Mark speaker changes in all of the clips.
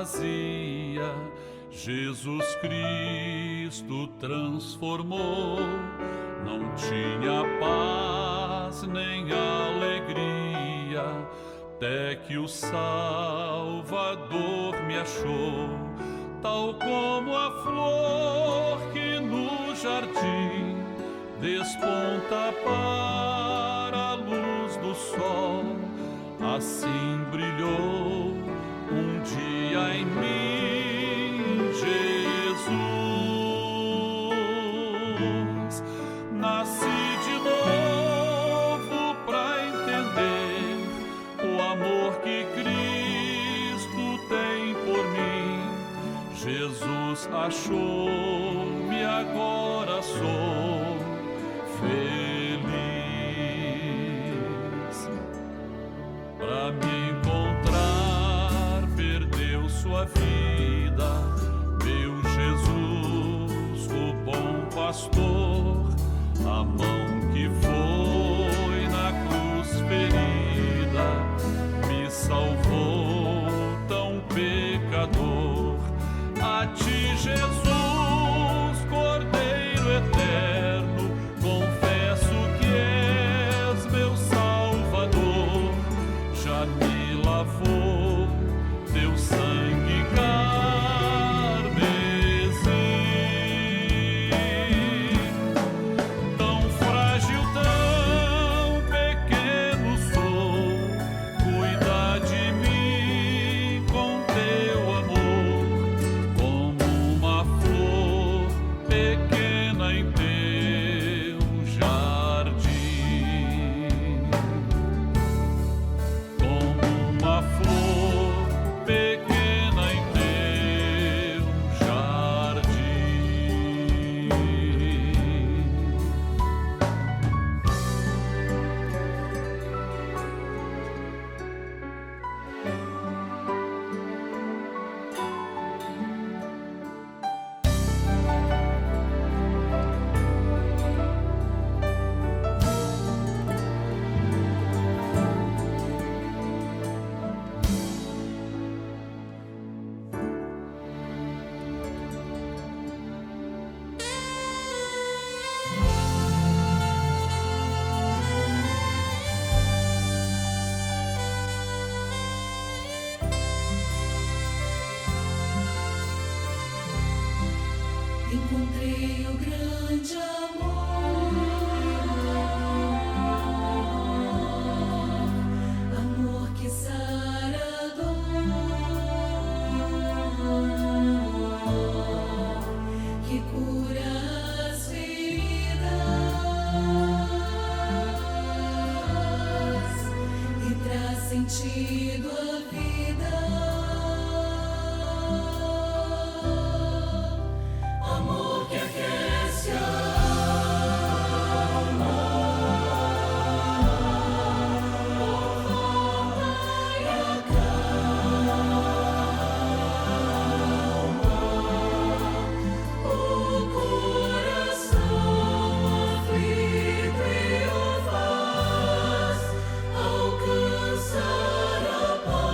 Speaker 1: vazia, Jesus Cristo transformou. Não tinha paz nem alegria, até que o Salvador me achou. Tal como a flor que no jardim desponta para a luz do sol, assim brilhou um dia em mim Jesus. Nasci de novo pra entender o amor que Cristo tem por mim. Jesus achou-me, agora sou feliz. Pra me encontrar, perdeu sua vida, meu Jesus, o bom pastor. A mão que foi na cruz ferida me salvou, tão pecador. A ti, Jesus, Cordeiro eterno, confesso que és meu Salvador. Já me lavou teu sangue carmesim. Tão frágil, tão pequeno sou, cuida de mim com teu amor, como uma flor pequena em teu jardim. Como uma flor pequena em teu jardim.
Speaker 2: Encontrei o grande amor, amor que sara a dor, que cura as feridas e traz sentido à vida. Amor que aquece a alma, conforta e acalma o coração aflito e o faz alcançar a paz.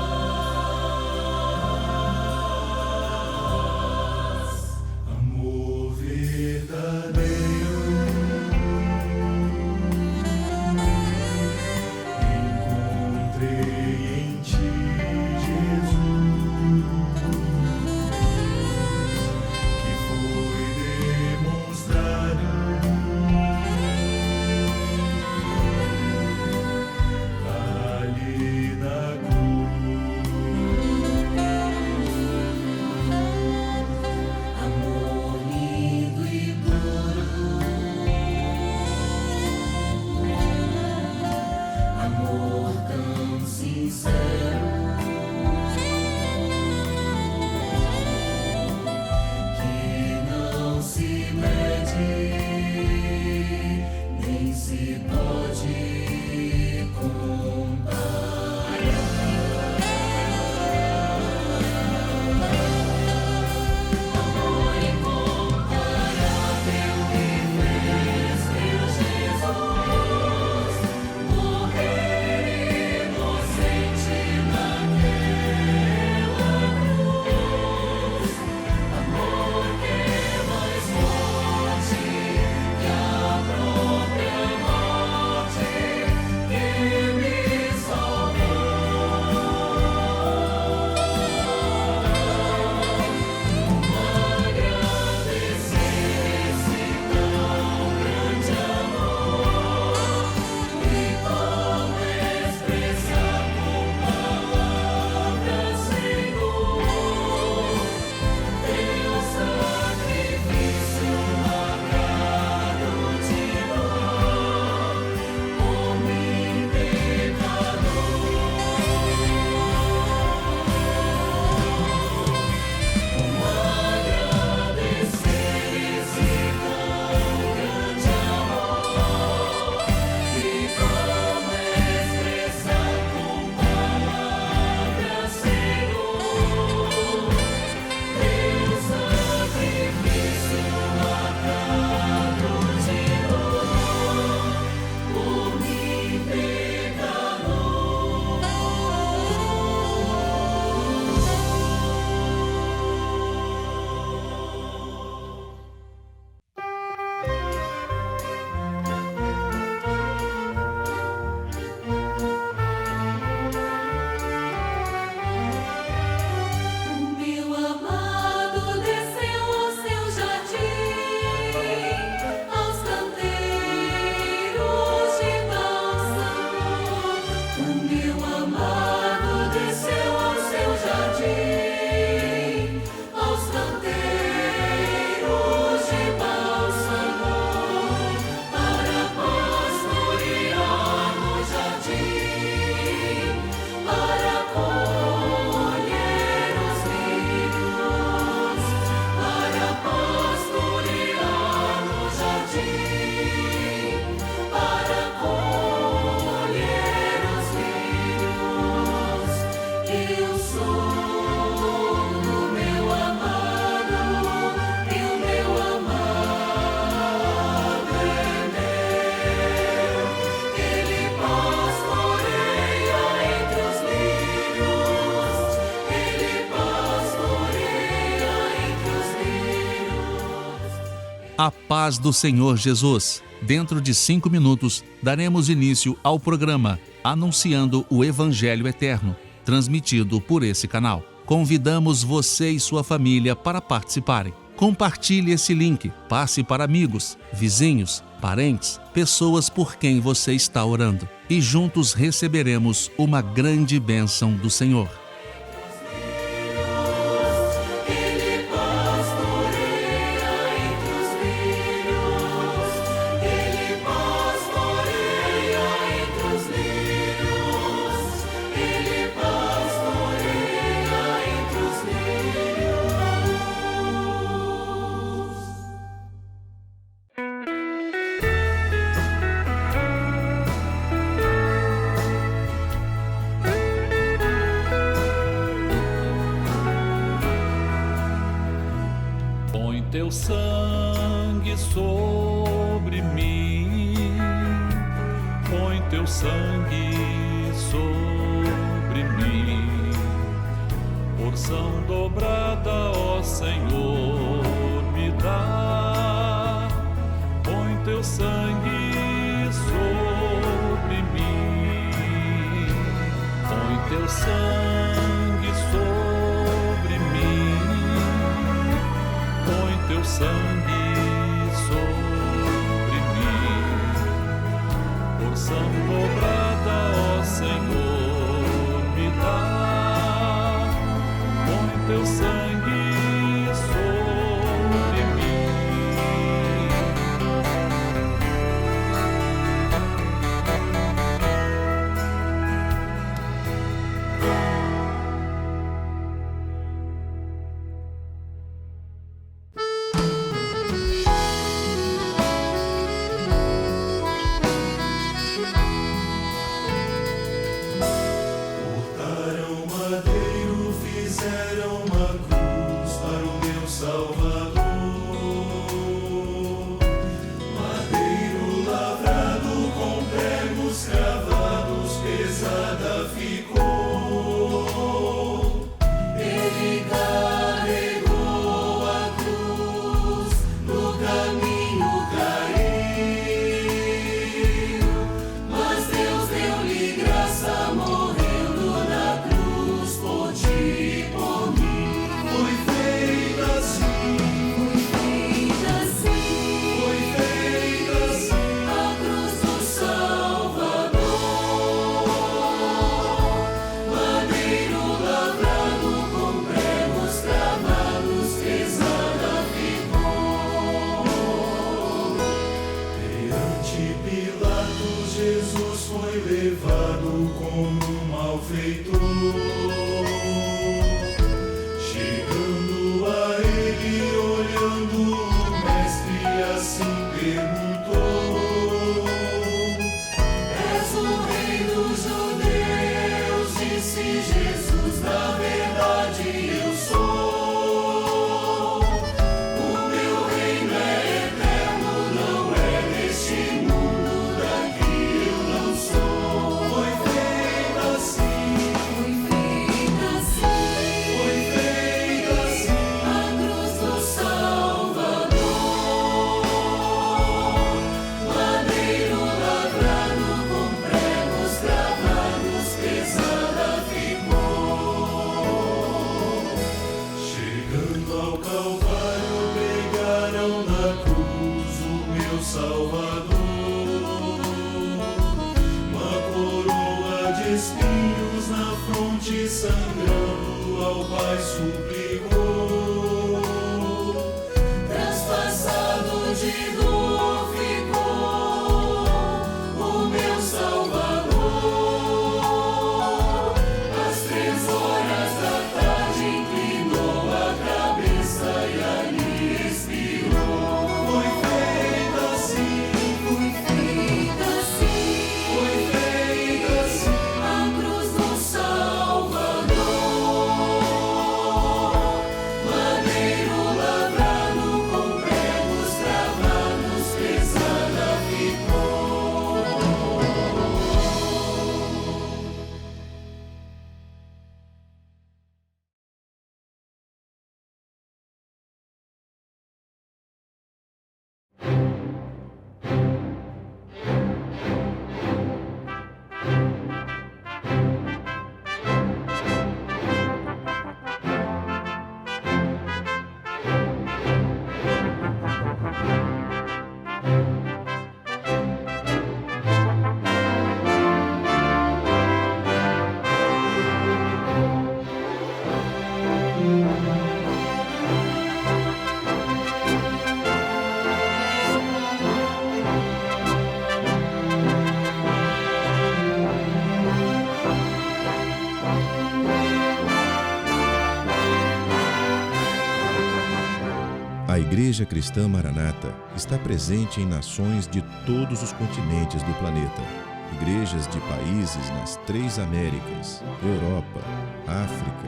Speaker 3: A paz do Senhor Jesus. Dentro de 5 minutos, daremos início ao programa Anunciando o Evangelho Eterno, transmitido por esse canal. Convidamos você e sua família para participarem. Compartilhe esse link, passe para amigos, vizinhos, parentes, pessoas por quem você está orando. E juntos receberemos uma grande bênção do Senhor.
Speaker 1: Teu sangue sobre mim, põe teu sangue sobre mim, porção dobrada, ó Senhor, me dá, põe teu sangue sobre mim, põe teu sangue sobre mim, põe teu sangue sobre mim, porção dobrada, ó Senhor, me dá, põe teu sangue sobre mim.
Speaker 2: A cruz do Salvador.
Speaker 4: Igreja Cristã Maranata está presente em nações de todos os continentes do planeta. Igrejas de países nas 3 Américas, Europa, África,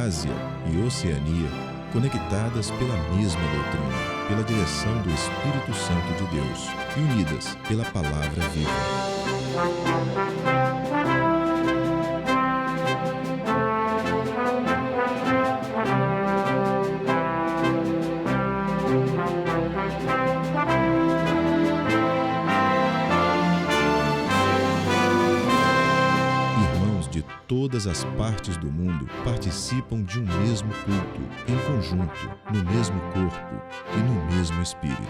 Speaker 4: Ásia e Oceania, conectadas pela mesma doutrina, pela direção do Espírito Santo de Deus e unidas pela Palavra Viva. Todas as partes do mundo participam de um mesmo culto, em conjunto, no mesmo corpo e no mesmo espírito.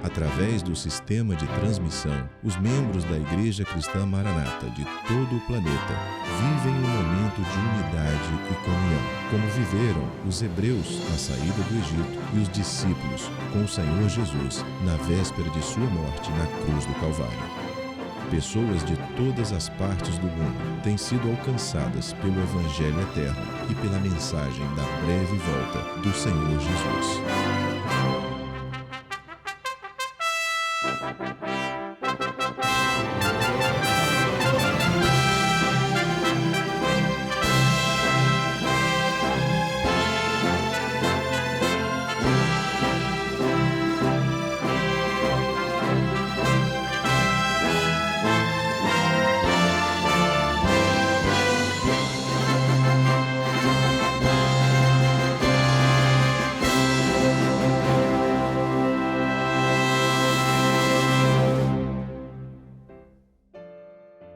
Speaker 4: Através do sistema de transmissão, os membros da Igreja Cristã Maranata de todo o planeta vivem um momento de unidade e comunhão, como viveram os hebreus na saída do Egito e os discípulos com o Senhor Jesus na véspera de sua morte na cruz do Calvário. Pessoas de todas as partes do mundo têm sido alcançadas pelo Evangelho eterno e pela mensagem da breve volta do Senhor Jesus.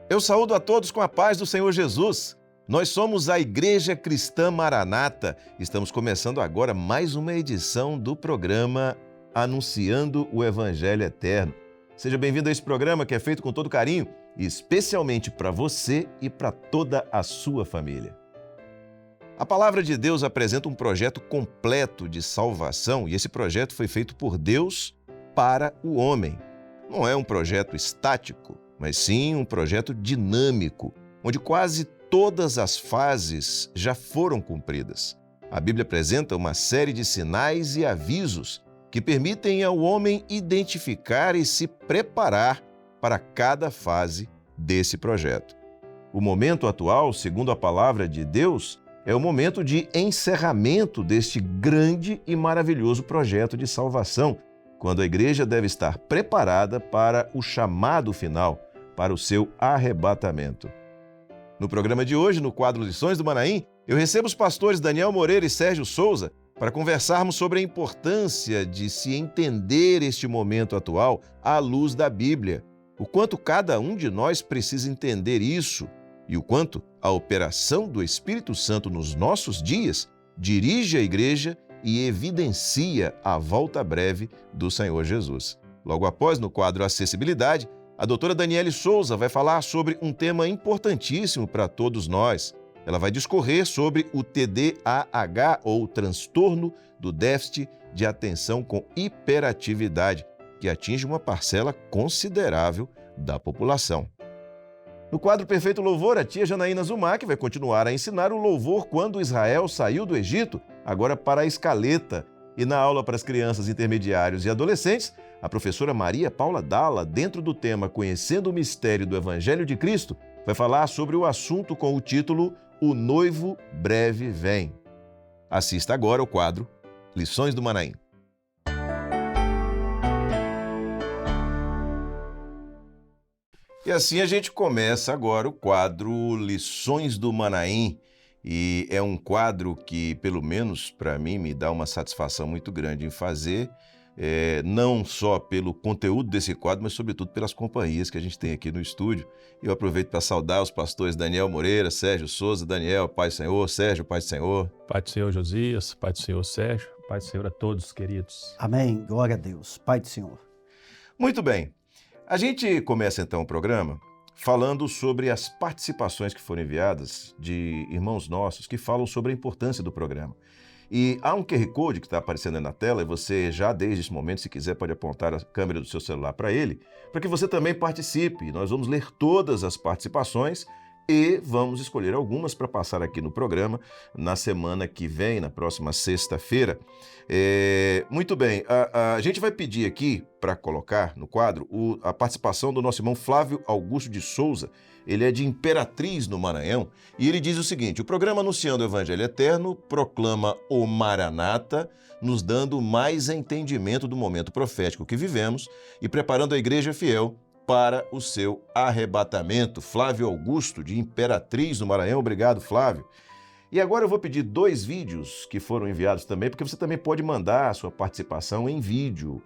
Speaker 5: Eu saúdo a todos com a paz do Senhor Jesus. Nós somos a Igreja Cristã Maranata. Estamos começando agora mais uma edição do programa Anunciando o Evangelho Eterno. Seja bem-vindo a esse programa que é feito com todo carinho, especialmente para você e para toda a sua família. A Palavra de Deus apresenta um projeto completo de salvação e esse projeto foi feito por Deus para o homem. Não é um projeto estático, mas sim um projeto dinâmico, onde quase todas as fases já foram cumpridas. A Bíblia apresenta uma série de sinais e avisos que permitem ao homem identificar e se preparar para cada fase desse projeto. O momento atual, segundo a Palavra de Deus, é o momento de encerramento deste grande e maravilhoso projeto de salvação, quando a igreja deve estar preparada para o chamado final, para o seu arrebatamento. No programa de hoje, no quadro Lições do Manaim, eu recebo os pastores Daniel Moreira e Sérgio Souza para conversarmos sobre a importância de se entender este momento atual à luz da Bíblia, o quanto cada um de nós precisa entender isso e o quanto a operação do Espírito Santo nos nossos dias dirige a igreja e evidencia a volta breve do Senhor Jesus. Logo após, no quadro Acessibilidade, a doutora Daniele Souza vai falar sobre um tema importantíssimo para todos nós. Ela vai discorrer sobre o TDAH, ou transtorno do déficit de atenção com hiperatividade, que atinge uma parcela considerável da população. No quadro Perfeito Louvor, a tia Janaína Zumac vai continuar a ensinar o louvor Quando Israel Saiu do Egito, agora para a escaleta. E na aula para as crianças, intermediários e adolescentes, a professora Maria Paula Dalla, dentro do tema Conhecendo o Mistério do Evangelho de Cristo, vai falar sobre o assunto com o título O Noivo Breve Vem. Assista agora o quadro Lições do Manaim. E assim a gente começa agora o quadro Lições do Manaim. E é um quadro que, pelo menos para mim, me dá uma satisfação muito grande em fazer, não só pelo conteúdo desse quadro, mas sobretudo pelas companhias que a gente tem aqui no estúdio. Eu aproveito para saudar os pastores Daniel Moreira, Sérgio Souza. Daniel, Pai do Senhor. Sérgio, Pai do Senhor.
Speaker 6: Pai do Senhor Josias, Pai do Senhor Sérgio, Pai do Senhor a todos, queridos.
Speaker 7: Amém. Glória a Deus. Pai do Senhor.
Speaker 5: Muito bem. A gente começa então o programa falando sobre as participações que foram enviadas de irmãos nossos que falam sobre a importância do programa. E há um QR Code que está aparecendo aí na tela e você já, desde esse momento, se quiser, pode apontar a câmera do seu celular para ele, para que você também participe. Nós vamos ler todas as participações e vamos escolher algumas para passar aqui no programa na semana que vem, na próxima sexta-feira. Muito bem, a gente vai pedir aqui para colocar no quadro a participação do nosso irmão Flávio Augusto de Souza. Ele é de Imperatriz, no Maranhão, e ele diz o seguinte: o programa Anunciando o Evangelho Eterno proclama o Maranata, nos dando mais entendimento do momento profético que vivemos e preparando a igreja fiel para o seu arrebatamento. Flávio Augusto, de Imperatriz, no Maranhão. Obrigado, Flávio. E agora eu vou pedir 2 vídeos que foram enviados também, porque você também pode mandar a sua participação em vídeo.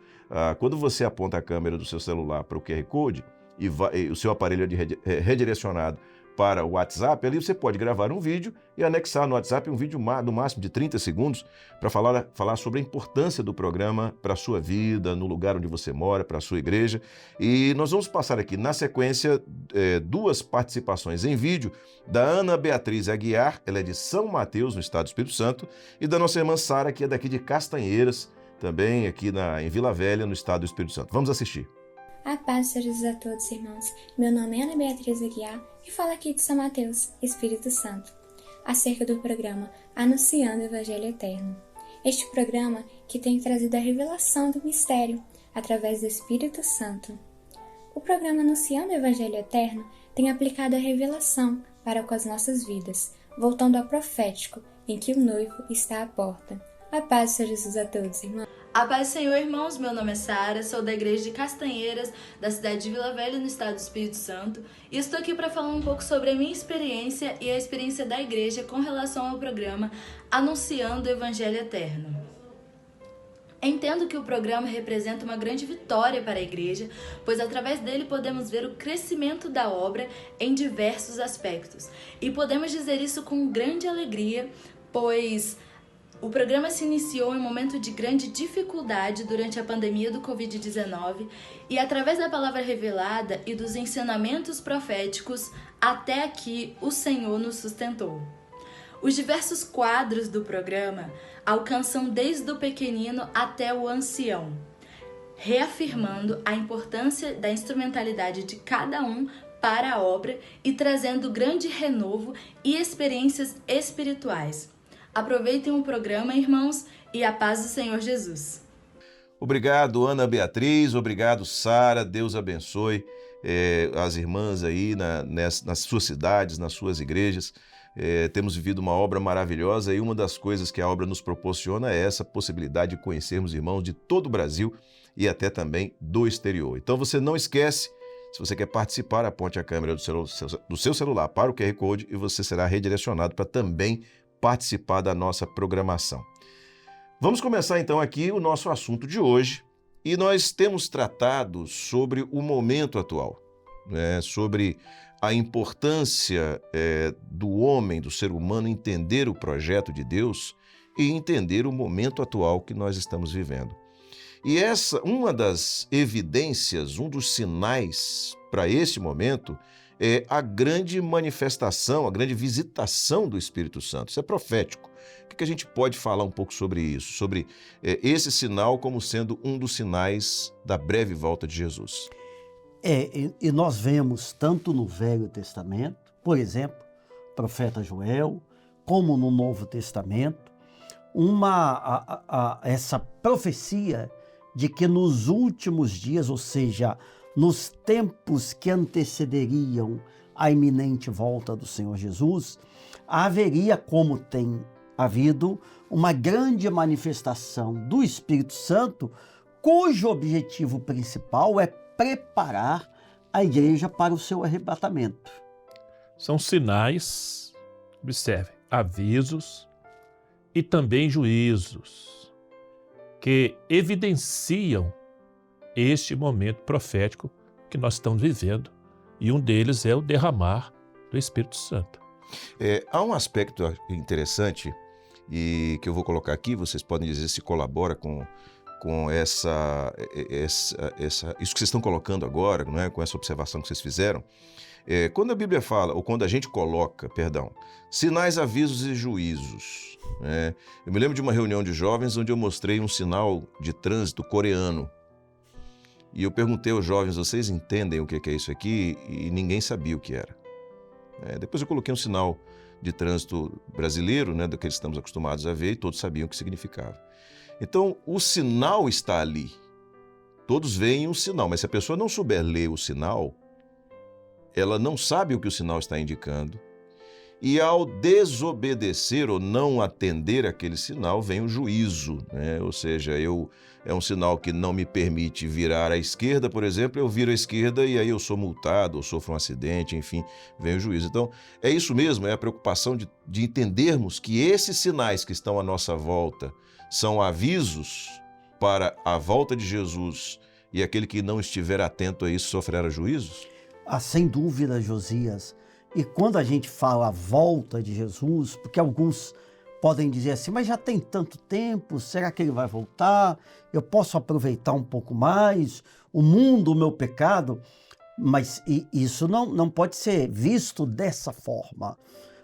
Speaker 5: Quando você aponta a câmera do seu celular para o QR Code e o seu aparelho é redirecionado para o WhatsApp, ali você pode gravar um vídeo e anexar no WhatsApp um vídeo no máximo de 30 segundos para falar sobre a importância do programa para a sua vida, no lugar onde você mora, para a sua igreja. E nós vamos passar aqui, na sequência, 2 participações em vídeo da Ana Beatriz Aguiar, ela é de São Mateus, no estado do Espírito Santo, e da nossa irmã Sara, que é daqui de Castanheiras, também aqui em Vila Velha, no estado do Espírito Santo. Vamos assistir.
Speaker 8: A paz de Jesus a todos, irmãos. Meu nome é Ana Beatriz Aguiar e falo aqui de São Mateus, Espírito Santo, acerca do programa Anunciando o Evangelho Eterno. Este programa que tem trazido a revelação do mistério através do Espírito Santo. O programa Anunciando o Evangelho Eterno tem aplicado a revelação para com as nossas vidas, voltando ao profético, em que o noivo está à porta. A paz de Jesus a todos, irmãos.
Speaker 9: A paz do Senhor, irmãos. Meu nome é Sara, sou da igreja de Castanheiras, da cidade de Vila Velha, no estado do Espírito Santo, e estou aqui para falar um pouco sobre a minha experiência e a experiência da igreja com relação ao programa Anunciando o Evangelho Eterno. Entendo que o programa representa uma grande vitória para a igreja, pois através dele podemos ver o crescimento da obra em diversos aspectos. E podemos dizer isso com grande alegria, pois o programa se iniciou em um momento de grande dificuldade durante a pandemia do Covid-19 e, através da palavra revelada e dos ensinamentos proféticos, até aqui o Senhor nos sustentou. Os diversos quadros do programa alcançam desde o pequenino até o ancião, reafirmando a importância da instrumentalidade de cada um para a obra e trazendo grande renovo e experiências espirituais. Aproveitem o programa, irmãos, e a paz do Senhor Jesus.
Speaker 5: Obrigado, Ana Beatriz. Obrigado, Sara. Deus abençoe as irmãs aí nas suas cidades, nas suas igrejas. Temos vivido uma obra maravilhosa e uma das coisas que a obra nos proporciona é essa possibilidade de conhecermos irmãos de todo o Brasil e até também do exterior. Então você não esquece, se você quer participar, aponte a câmera do seu celular para o QR Code e você será redirecionado para também participar da nossa programação. Vamos começar então aqui o nosso assunto de hoje e nós temos tratado sobre o momento atual, sobre a importância do homem, do ser humano, entender o projeto de Deus e entender o momento atual que nós estamos vivendo. E uma das evidências, um dos sinais para esse momento é a grande manifestação, a grande visitação do Espírito Santo. Isso é profético. O que a gente pode falar um pouco sobre isso? Sobre esse sinal como sendo um dos sinais da breve volta de Jesus.
Speaker 7: E nós vemos tanto no Velho Testamento, por exemplo, o profeta Joel, como no Novo Testamento, essa profecia de que nos últimos dias, ou seja, nos tempos que antecederiam a iminente volta do Senhor Jesus, haveria, como tem havido, uma grande manifestação do Espírito Santo, cujo objetivo principal é preparar a igreja para o seu arrebatamento.
Speaker 6: São sinais, observe, avisos e também juízos que evidenciam este momento profético que nós estamos vivendo, e um deles é o derramar do Espírito Santo.
Speaker 5: Há um aspecto interessante e que eu vou colocar aqui, vocês podem dizer se colabora com isso que vocês estão colocando agora, não é? Com essa observação que vocês fizeram. Quando a Bíblia fala, ou quando a gente coloca, sinais, avisos e juízos. Eu me lembro de uma reunião de jovens onde eu mostrei um sinal de trânsito coreano. E eu perguntei aos jovens, vocês entendem o que é isso aqui? E ninguém sabia o que era. Depois eu coloquei um sinal de trânsito brasileiro, né, do que estamos acostumados a ver, e todos sabiam o que significava. Então, o sinal está ali. Todos veem um sinal, mas se a pessoa não souber ler o sinal, ela não sabe o que o sinal está indicando. E ao desobedecer ou não atender aquele sinal, vem o juízo, né? Ou seja, é um sinal que não me permite virar à esquerda, por exemplo, eu viro à esquerda e aí eu sou multado, ou sofro um acidente, enfim, vem o juízo. Então, é isso mesmo, é a preocupação de entendermos que esses sinais que estão à nossa volta são avisos para a volta de Jesus, e aquele que não estiver atento a isso sofrerá juízos?
Speaker 7: Sem dúvida, Josias. E quando a gente fala a volta de Jesus, porque alguns podem dizer assim, mas já tem tanto tempo, será que ele vai voltar? Eu posso aproveitar um pouco mais? O mundo, o meu pecado? Mas isso não pode ser visto dessa forma,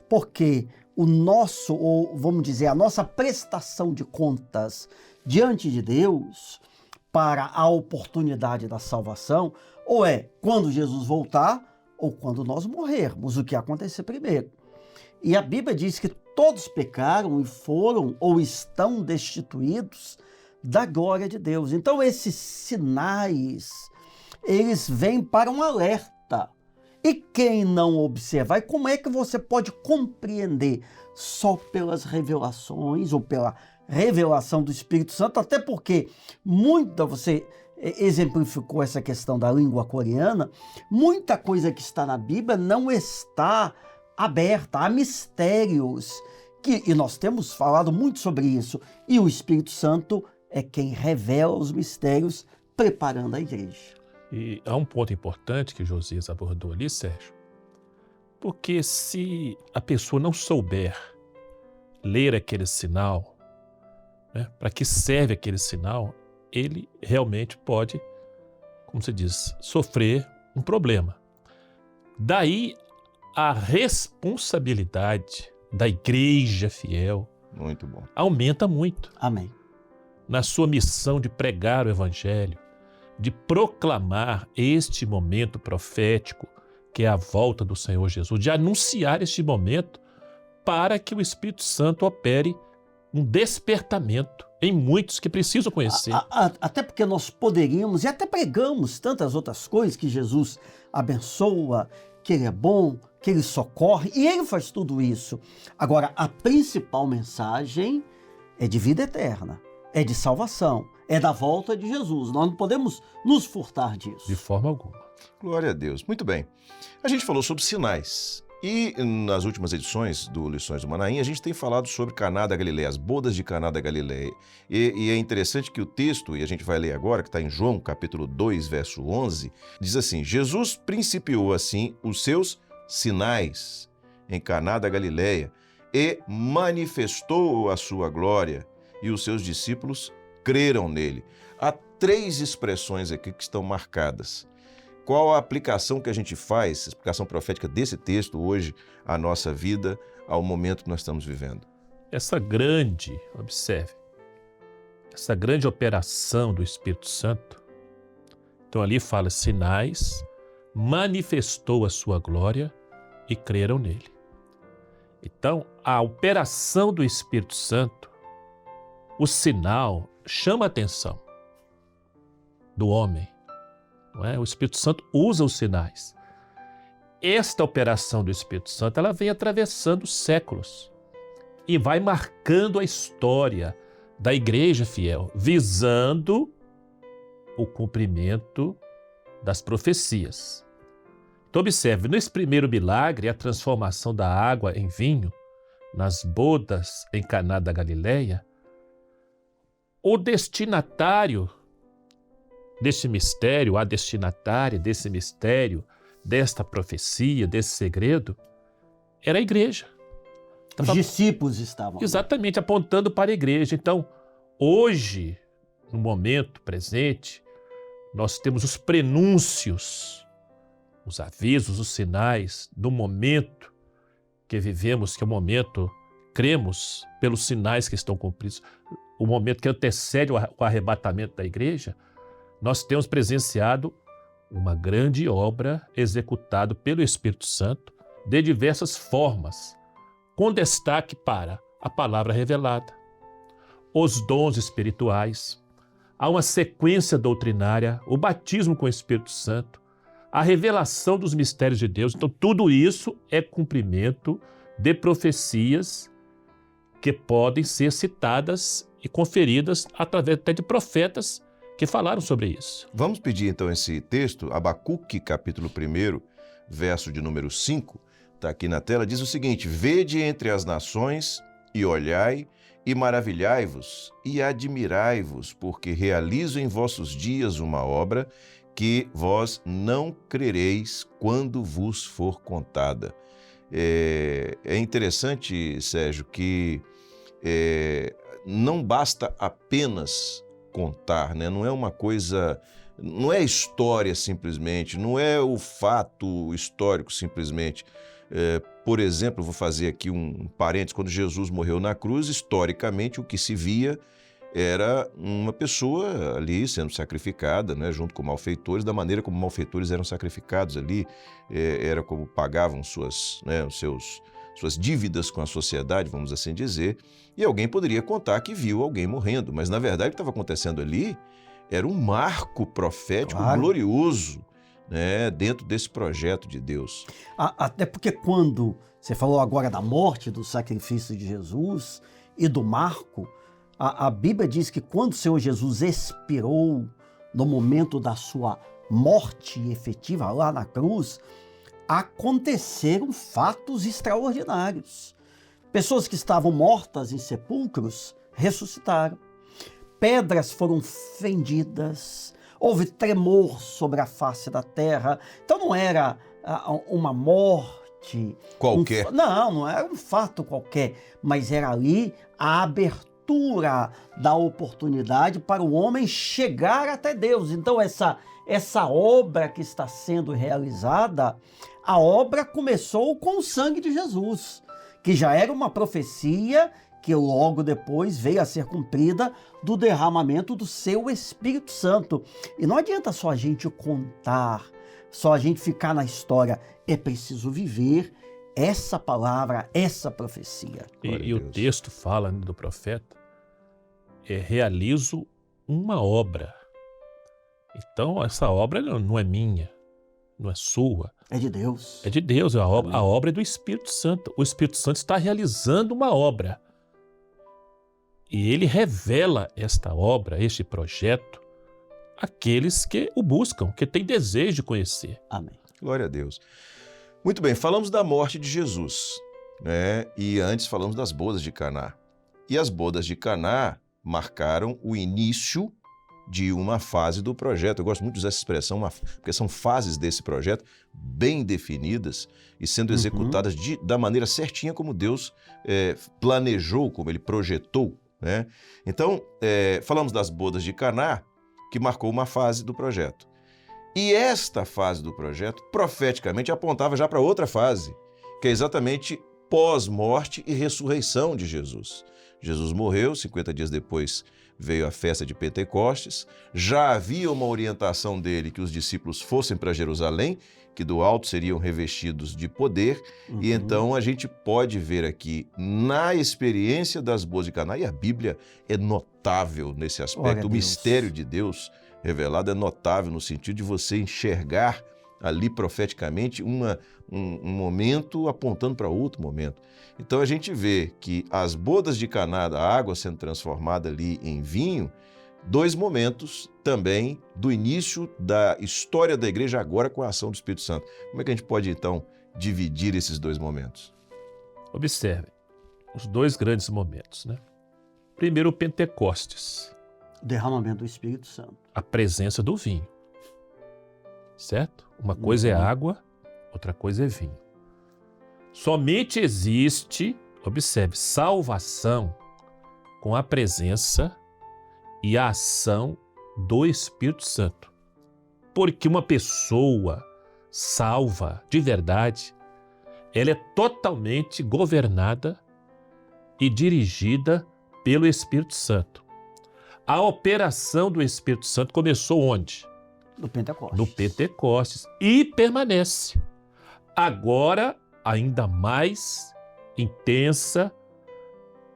Speaker 7: porque o nosso, ou vamos dizer, a nossa prestação de contas diante de Deus para a oportunidade da salvação, ou é quando Jesus voltar, ou quando nós morrermos, o que acontecer primeiro. E a Bíblia diz que todos pecaram e foram ou estão destituídos da glória de Deus. Então esses sinais, eles vêm para um alerta. E quem não observar, e como é que você pode compreender só pelas revelações ou pela revelação do Espírito Santo? Até porque você exemplificou essa questão da língua coreana, muita coisa que está na Bíblia não está aberta a mistérios, e nós temos falado muito sobre isso, e o Espírito Santo é quem revela os mistérios, preparando a igreja.
Speaker 6: E há um ponto importante que Josias abordou ali, Sérgio, porque se a pessoa não souber ler aquele sinal, né, para que serve aquele sinal, ele realmente pode, como se diz, sofrer um problema. Daí a responsabilidade da igreja fiel
Speaker 5: Muito bom.
Speaker 6: aumenta muito.
Speaker 7: Amém.
Speaker 6: Na sua missão de pregar o evangelho, de proclamar este momento profético, que é a volta do Senhor Jesus, de anunciar este momento para que o Espírito Santo opere um despertamento em muitos que precisam conhecer.
Speaker 7: Até porque nós poderíamos, e até pregamos tantas outras coisas, que Jesus abençoa, que Ele é bom, que Ele socorre, e Ele faz tudo isso. Agora, a principal mensagem é de vida eterna, é de salvação, é da volta de Jesus. Nós não podemos nos furtar disso.
Speaker 6: De forma alguma.
Speaker 5: Glória a Deus. Muito bem. A gente falou sobre sinais. E nas últimas edições do Lições do Manaim, a gente tem falado sobre Caná da Galileia, as bodas de Caná da Galileia. E é interessante que o texto, e a gente vai ler agora, que está em João, capítulo 2, verso 11, diz assim: Jesus principiou assim os seus sinais em Caná da Galileia e manifestou a sua glória, e os seus discípulos creram nele. Há 3 expressões aqui que estão marcadas. Qual a aplicação que a gente faz, a explicação profética desse texto hoje à nossa vida, ao momento que nós estamos vivendo?
Speaker 6: Observe, essa grande operação do Espírito Santo, então ali fala sinais, manifestou a sua glória e creram nele. Então, a operação do Espírito Santo, o sinal, chama a atenção do homem. Não é? O Espírito Santo usa os sinais. Esta operação do Espírito Santo, ela vem atravessando séculos e vai marcando a história da igreja fiel, visando o cumprimento das profecias. Então observe, nesse primeiro milagre, a transformação da água em vinho, nas bodas em Caná da Galileia, o destinatário desse mistério, a destinatária desse mistério, desta profecia, desse segredo, era a igreja.
Speaker 7: Os discípulos estavam.
Speaker 6: Exatamente, apontando para a igreja. Então, hoje, no momento presente, nós temos os prenúncios, os avisos, os sinais do momento que vivemos, que é o momento, cremos pelos sinais que estão cumpridos, o momento que antecede o arrebatamento da igreja. Nós temos presenciado uma grande obra executada pelo Espírito Santo de diversas formas, com destaque para a palavra revelada, os dons espirituais, há uma sequência doutrinária, o batismo com o Espírito Santo, a revelação dos mistérios de Deus. Então, tudo isso é cumprimento de profecias que podem ser citadas e conferidas através até de profetas que falaram sobre isso.
Speaker 5: Vamos pedir então esse texto, Abacuque, capítulo 1, verso de número 5, está aqui na tela, diz o seguinte: Vede entre as nações e olhai e maravilhai-vos e admirai-vos, porque realizo em vossos dias uma obra que vós não crereis quando vos for contada. É interessante, Sérgio, que não basta apenas contar, né? Não é uma coisa, não é história simplesmente, não é o fato histórico simplesmente. Por exemplo, vou fazer aqui um parênteses, quando Jesus morreu na cruz, historicamente o que se via era uma pessoa ali sendo sacrificada, né, junto com malfeitores, da maneira como malfeitores eram sacrificados ali, era como pagavam suas dívidas com a sociedade, vamos assim dizer, e alguém poderia contar que viu alguém morrendo, mas na verdade o que estava acontecendo ali era um marco profético glorioso, né, dentro desse projeto de Deus.
Speaker 7: Até porque quando você falou agora da morte, do sacrifício de Jesus e do marco, a Bíblia diz que quando o Senhor Jesus expirou no momento da sua morte efetiva lá na cruz, aconteceram fatos extraordinários. Pessoas que estavam mortas em sepulcros ressuscitaram. Pedras foram fendidas. Houve tremor sobre a face da terra. Então não era uma morte
Speaker 5: qualquer.
Speaker 7: Não era um fato qualquer, mas era ali a abertura da oportunidade para o homem chegar até Deus. Então essa obra que está sendo realizada, a obra começou com o sangue de Jesus, que já era uma profecia que logo depois veio a ser cumprida do derramamento do seu Espírito Santo. E não adianta só a gente contar, só a gente ficar na história, é preciso viver essa palavra, essa profecia.
Speaker 6: E o texto fala, né, do profeta, realizo uma obra. Então, essa obra não é minha, não é sua.
Speaker 7: É de Deus.
Speaker 6: É de Deus, a obra é do Espírito Santo. O Espírito Santo está realizando uma obra. E ele revela esta obra, este projeto, àqueles que o buscam, que têm desejo de conhecer.
Speaker 7: Amém.
Speaker 5: Glória a Deus. Muito bem, falamos da morte de Jesus, né? E antes falamos das bodas de Caná. E as bodas de Caná marcaram o início de uma fase do projeto. Eu gosto muito de usar essa expressão, porque são fases desse projeto bem definidas e sendo executadas da maneira certinha como Deus planejou, como Ele projetou, né? Então, falamos das bodas de Caná, que marcou uma fase do projeto. E esta fase do projeto, profeticamente, apontava já para outra fase, que é exatamente pós-morte e ressurreição de Jesus. Jesus morreu, 50 dias depois veio a festa de Pentecostes, já havia uma orientação dele que os discípulos fossem para Jerusalém, que do alto seriam revestidos de poder, e então a gente pode ver aqui na experiência das bodas de Caná, e a Bíblia é notável nesse aspecto, o mistério de Deus revelado é notável no sentido de você enxergar ali profeticamente um momento apontando para outro momento. Então a gente vê que as bodas de Caná, a água sendo transformada ali em vinho, dois momentos também do início da história da igreja agora com a ação do Espírito Santo. Como é que a gente pode então dividir esses dois momentos?
Speaker 6: Observe os dois grandes momentos, né? Primeiro, o Pentecostes.
Speaker 7: O derramamento do Espírito Santo.
Speaker 6: A presença do vinho. Certo? Uma coisa é água, outra coisa é vinho. Somente existe, observe, salvação com a presença e a ação do Espírito Santo. Porque uma pessoa salva de verdade, ela é totalmente governada e dirigida pelo Espírito Santo. A operação do Espírito Santo começou onde?
Speaker 7: No Pentecostes.
Speaker 6: No Pentecostes. E permanece. Agora, ainda mais intensa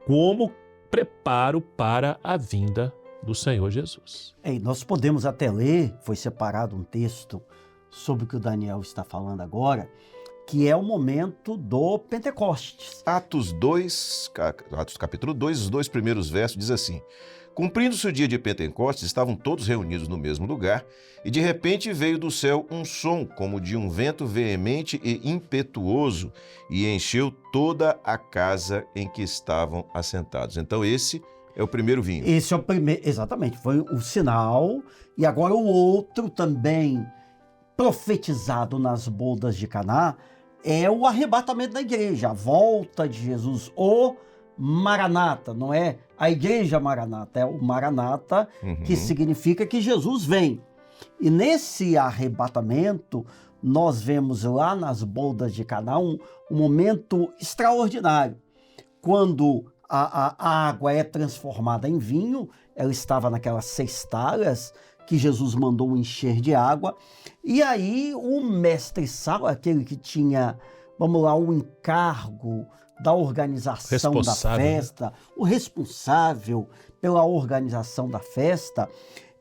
Speaker 6: como preparo para a vinda do Senhor Jesus.
Speaker 7: E nós podemos até ler, foi separado um texto sobre o que o Daniel está falando agora, que é o momento do Pentecostes.
Speaker 5: Atos capítulo 2, os 2 primeiros versos, diz assim: Cumprindo-se o dia de Pentecostes, estavam todos reunidos no mesmo lugar, e de repente veio do céu um som, como de um vento veemente e impetuoso, e encheu toda a casa em que estavam assentados. Então esse é o primeiro vinho.
Speaker 7: Esse é o primeiro, exatamente, foi o sinal. E agora o outro também profetizado nas bodas de Caná é o arrebatamento da igreja, a volta de Jesus, o Maranata, não é a igreja Maranata, é o Maranata, que significa que Jesus vem. E nesse arrebatamento, nós vemos lá nas bodas de Caná um momento extraordinário. Quando a água é transformada em vinho, ela estava naquelas 6 talhas que Jesus mandou encher de água, e aí o mestre-sala, aquele que tinha, vamos lá, o encargo da organização da festa, né? O responsável pela organização da festa,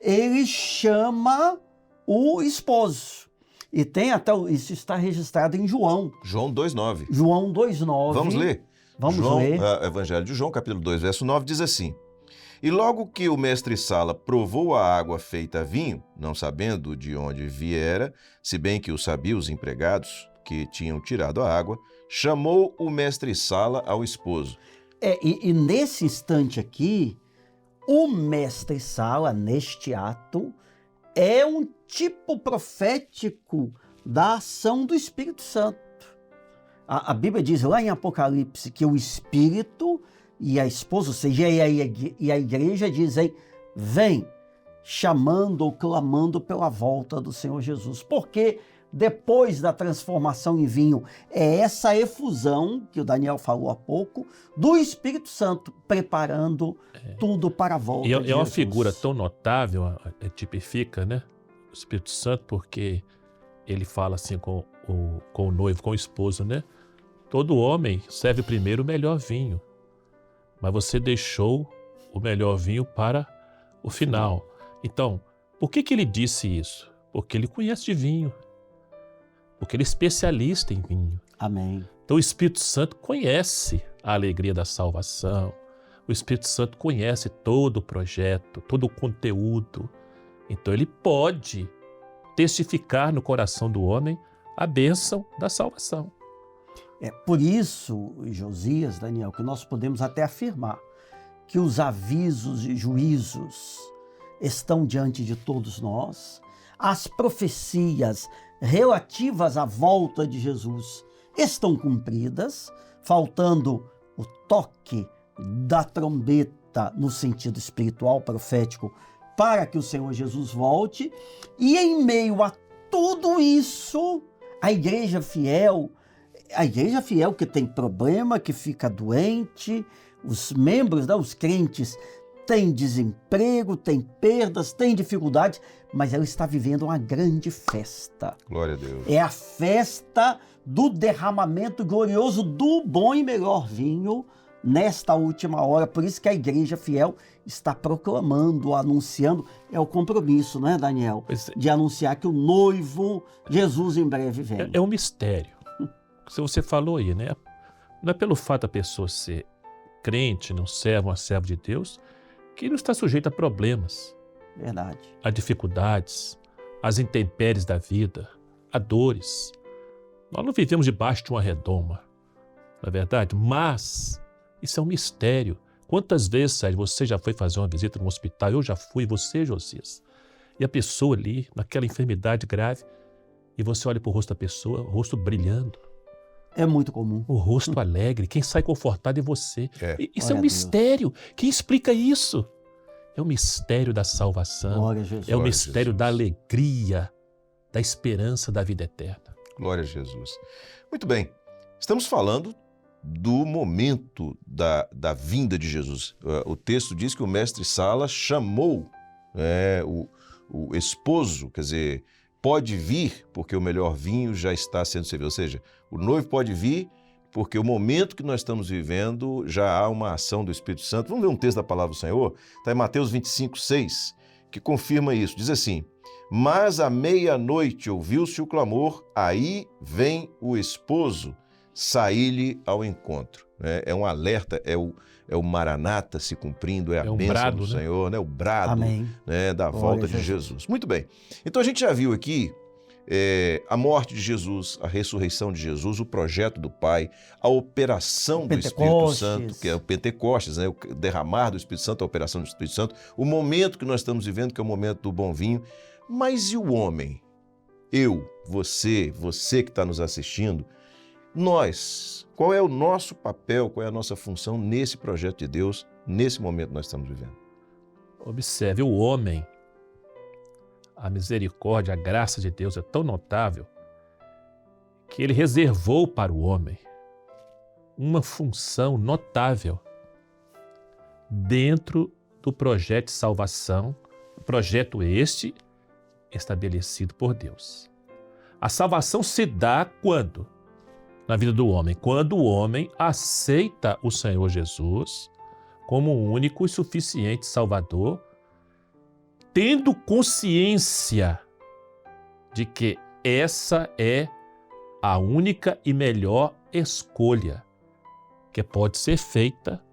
Speaker 7: ele chama o esposo. E tem até, isso está registrado em João.
Speaker 5: João 2,9.
Speaker 7: João 2,9.
Speaker 5: Vamos ler?
Speaker 7: Vamos ler.
Speaker 5: Evangelho de João, capítulo 2, verso 9, diz assim: E logo que o mestre-sala provou a água feita vinho, não sabendo de onde viera, se bem que o sabiam os empregados que tinham tirado a água, chamou o mestre-sala ao esposo.
Speaker 7: E nesse instante aqui, o mestre-sala, neste ato, é um tipo profético da ação do Espírito Santo. A Bíblia diz lá em Apocalipse que o Espírito e a esposa, ou seja, e a igreja dizem, vem, chamando ou clamando pela volta do Senhor Jesus. Porque depois da transformação em vinho, é essa efusão, que o Daniel falou há pouco, do Espírito Santo, preparando tudo para a volta de Jesus.
Speaker 6: É uma figura tão notável, tipifica, né? O Espírito Santo, porque ele fala assim com o noivo, com o esposo, né? Todo homem serve primeiro o melhor vinho, mas você deixou o melhor vinho para o final. Então, por que ele disse isso? Porque ele conhece de vinho. Porque ele é especialista em vinho.
Speaker 7: Amém.
Speaker 6: Então o Espírito Santo conhece a alegria da salvação. O Espírito Santo conhece todo o projeto, todo o conteúdo. Então ele pode testificar no coração do homem a bênção da salvação.
Speaker 7: É por isso, Josias, Daniel, que nós podemos até afirmar que os avisos e juízos estão diante de todos nós. As profecias relativas à volta de Jesus estão cumpridas, faltando o toque da trombeta no sentido espiritual, profético, para que o Senhor Jesus volte. E em meio a tudo isso, a igreja fiel que tem problema, que fica doente, os membros, os crentes, têm desemprego, têm perdas, têm dificuldades, mas ela está vivendo uma grande festa.
Speaker 5: Glória a Deus.
Speaker 7: É a festa do derramamento glorioso do bom e melhor vinho nesta última hora. Por isso que a igreja fiel está proclamando, anunciando, é o compromisso, não é, Daniel? De anunciar que o noivo, Jesus, em breve vem.
Speaker 6: É um mistério. Se você falou aí, né? Não é pelo fato da pessoa ser crente, não servo, uma serva de Deus, que não está sujeito a problemas.
Speaker 7: Verdade.
Speaker 6: A dificuldades, as intempéries da vida, a dores. Nós não vivemos debaixo de uma redoma, não é verdade? Mas isso é um mistério. Quantas vezes, Sérgio, você já foi fazer uma visita no hospital? Eu já fui, você, Josias. E a pessoa ali, naquela enfermidade grave, e você olha para o rosto da pessoa, o rosto brilhando.
Speaker 7: É muito comum.
Speaker 6: O rosto alegre, quem sai confortado é você. Isso é um
Speaker 7: Glória a
Speaker 6: mistério. Quem explica isso? É o mistério da salvação.
Speaker 7: Glória a Jesus.
Speaker 6: É o mistério da alegria, da esperança da vida eterna.
Speaker 5: Glória a Jesus. Muito bem, estamos falando do momento da vinda de Jesus. O texto diz que o mestre Sala chamou o esposo, quer dizer, pode vir porque o melhor vinho já está sendo servido. Ou seja, o noivo pode vir porque o momento que nós estamos vivendo já há uma ação do Espírito Santo. Vamos ler um texto da palavra do Senhor? Está em Mateus 25:6, que confirma isso. Diz assim: mas à meia-noite ouviu-se o clamor, aí vem o esposo, saí-lhe ao encontro. É um alerta, é o Maranata se cumprindo, é a
Speaker 6: um
Speaker 5: bênção
Speaker 6: brado,
Speaker 5: do
Speaker 6: né?
Speaker 5: Senhor, o brado,
Speaker 7: Amém.
Speaker 5: da
Speaker 7: Glória
Speaker 5: volta
Speaker 7: a
Speaker 5: de Jesus. Muito bem. Então a gente já viu aqui a morte de Jesus, a ressurreição de Jesus, o projeto do Pai, a operação do Espírito Santo, que é o Pentecostes, o derramar do Espírito Santo, a operação do Espírito Santo, o momento que nós estamos vivendo, que é o momento do bom vinho. Mas e o homem? Eu, você que está nos assistindo, nós, qual é o nosso papel, qual é a nossa função nesse projeto de Deus, nesse momento que nós estamos vivendo?
Speaker 6: Observe, o homem, a misericórdia, a graça de Deus é tão notável que ele reservou para o homem uma função notável dentro do projeto de salvação, projeto este estabelecido por Deus. A salvação se dá quando? Na vida do homem. Quando o homem aceita o Senhor Jesus como o único e suficiente Salvador, tendo consciência de que essa é a única e melhor escolha que pode ser feita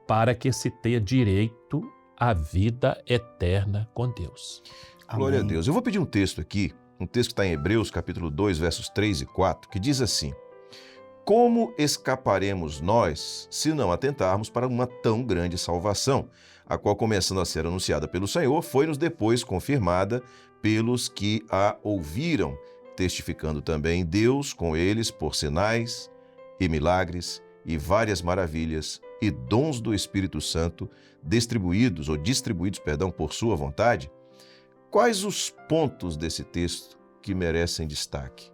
Speaker 6: para que se tenha direito à vida eterna com Deus.
Speaker 5: Glória a
Speaker 7: Amém.
Speaker 5: Deus. Eu vou pedir um texto aqui, um texto que está em Hebreus, capítulo 2, versos 3 e 4, que diz assim: como escaparemos nós se não atentarmos para uma tão grande salvação, a qual, começando a ser anunciada pelo Senhor, foi-nos depois confirmada pelos que a ouviram, testificando também Deus com eles por sinais e milagres e várias maravilhas e dons do Espírito Santo distribuídos por sua vontade. Quais os pontos desse texto que merecem destaque?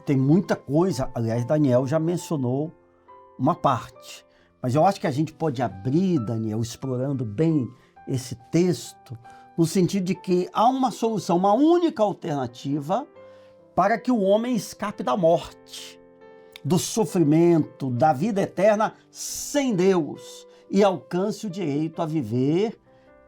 Speaker 7: Tem muita coisa, aliás, Daniel já mencionou uma parte, mas eu acho que a gente pode abrir, Daniel, explorando bem esse texto, no sentido de que há uma solução, uma única alternativa para que o homem escape da morte, do sofrimento, da vida eterna sem Deus e alcance o direito a viver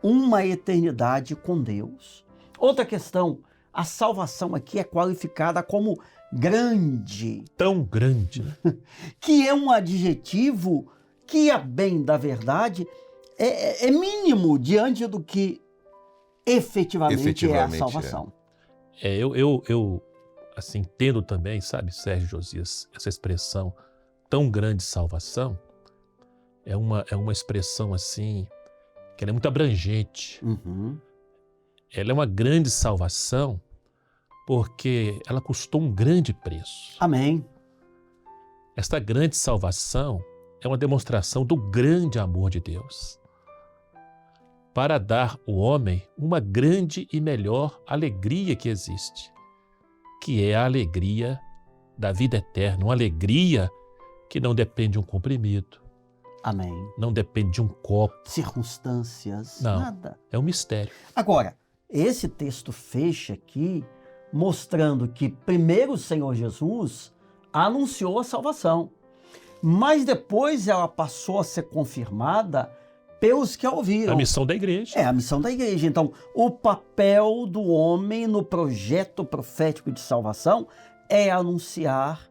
Speaker 7: uma eternidade com Deus. Outra questão, a salvação aqui é qualificada como grande,
Speaker 6: Tão grande, né?
Speaker 7: que é um adjetivo que, a bem da verdade, é mínimo diante do que efetivamente é a salvação.
Speaker 6: Eu assim, entendo também, sabe, Sérgio Josias, essa expressão tão grande salvação é uma expressão assim que ela é muito abrangente.
Speaker 7: Uhum.
Speaker 6: Ela é uma grande salvação porque ela custou um grande preço.
Speaker 7: Amém.
Speaker 6: Esta grande salvação é uma demonstração do grande amor de Deus para dar ao homem uma grande e melhor alegria que existe, que é a alegria da vida eterna, uma alegria que não depende de um comprimido,
Speaker 7: Amém.
Speaker 6: não depende de um copo,
Speaker 7: Circunstâncias,
Speaker 6: Não.
Speaker 7: nada.
Speaker 6: é um mistério.
Speaker 7: Agora, esse texto fecha aqui mostrando que primeiro o Senhor Jesus anunciou a salvação, mas depois ela passou a ser confirmada pelos que a ouviram.
Speaker 6: A missão da igreja.
Speaker 7: É a missão da igreja. Então, o papel do homem no projeto profético de salvação é anunciar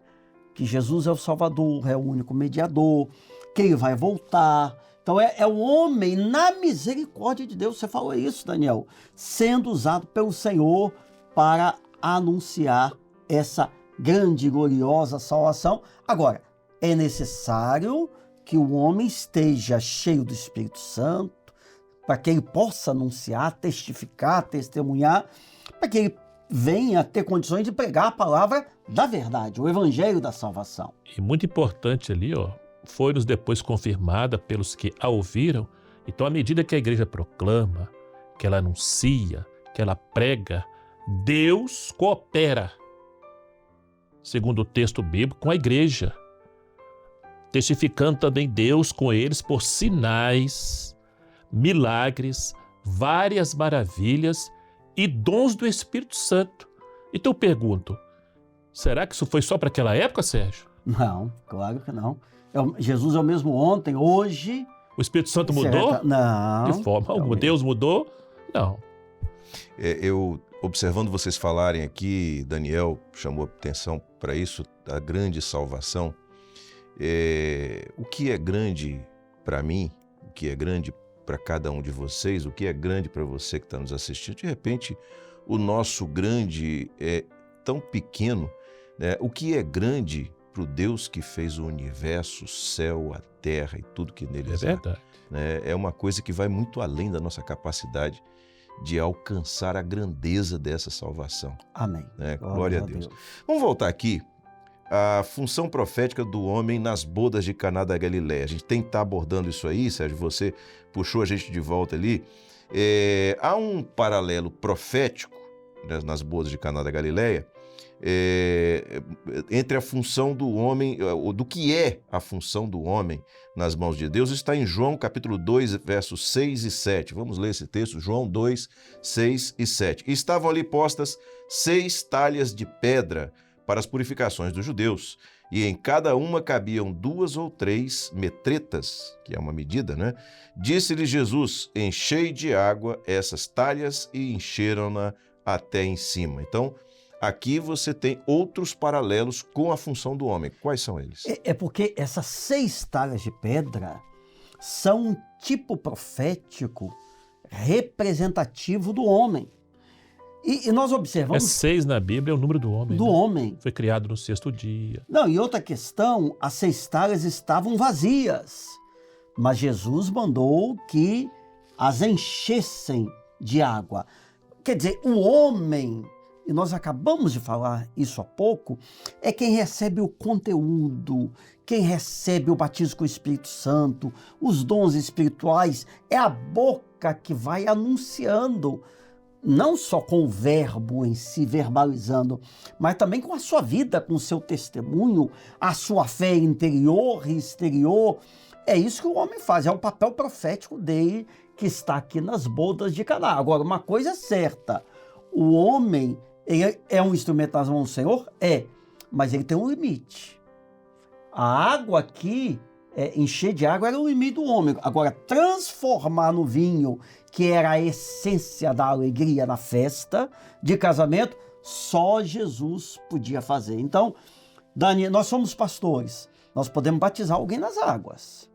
Speaker 7: que Jesus é o Salvador, é o único mediador, que ele vai voltar. Então, é o homem na misericórdia de Deus, você falou isso, Daniel, sendo usado pelo Senhor para anunciar essa grande e gloriosa salvação. Agora, é necessário que o homem esteja cheio do Espírito Santo, para que ele possa anunciar, testificar, testemunhar, para que ele venha ter condições de pregar a palavra da verdade, o evangelho da salvação.
Speaker 6: E muito importante ali, foi-nos depois confirmada pelos que a ouviram. Então, à medida que a igreja proclama, que ela anuncia, que ela prega, Deus coopera, segundo o texto bíblico, com a igreja, testificando também Deus com eles por sinais, milagres, várias maravilhas e dons do Espírito Santo. Então eu pergunto, será que isso foi só para aquela época, Sérgio?
Speaker 7: Não, claro que não. Jesus é o mesmo ontem, hoje...
Speaker 6: O Espírito Santo mudou?
Speaker 7: Não.
Speaker 6: De forma alguma. Deus mudou? Não.
Speaker 5: Eu, observando vocês falarem aqui, Daniel chamou atenção para isso, a grande salvação. O que é grande para mim, o que é grande para cada um de vocês, o que é grande para você que está nos assistindo, de repente o nosso grande é tão pequeno, né? O que é grande para o Deus que fez o universo, o céu, a terra e tudo que neles há.
Speaker 6: Verdade.
Speaker 5: Né? É uma coisa que vai muito além da nossa capacidade de alcançar a grandeza dessa salvação.
Speaker 7: Amém.
Speaker 5: Né? Glória a Deus. Vamos voltar aqui à função profética do homem nas bodas de Caná da Galileia. A gente tem que estar abordando isso aí, Sérgio, você puxou a gente de volta ali. Há um paralelo profético, né, nas bodas de Caná da Galileia, entre a função do homem, do que é a função do homem nas mãos de Deus. Está em João capítulo 2, versos 6 e 7. Vamos ler esse texto, João 2, 6 e 7. E estavam ali postas 6 talhas de pedra para as purificações dos judeus, e em cada uma cabiam 2 ou 3 metretas, que é uma medida, né? Disse-lhe Jesus, enchei de água essas talhas, e encheram-na até em cima. Então, aqui você tem outros paralelos com a função do homem. Quais são eles?
Speaker 7: É porque essas 6 talhas de pedra são um tipo profético representativo do homem. E nós observamos...
Speaker 6: 6 na Bíblia é o número do homem.
Speaker 7: Do homem.
Speaker 6: Foi criado no 6º dia.
Speaker 7: Não, e outra questão, as 6 talhas estavam vazias, mas Jesus mandou que as enchessem de água. Quer dizer, o homem, e nós acabamos de falar isso há pouco, é quem recebe o conteúdo, quem recebe o batismo com o Espírito Santo, os dons espirituais, é a boca que vai anunciando, não só com o verbo em si, verbalizando, mas também com a sua vida, com o seu testemunho, a sua fé interior e exterior. É isso que o homem faz, é o papel profético dele que está aqui nas bodas de Caná. Agora, uma coisa é certa, o homem ele é um instrumento nas mãos do Senhor? Mas ele tem um limite. A água aqui, encher de água era o limite do homem. Agora, transformar no vinho, que era a essência da alegria na festa de casamento, só Jesus podia fazer. Então, Daniel, nós somos pastores, nós podemos batizar alguém nas águas.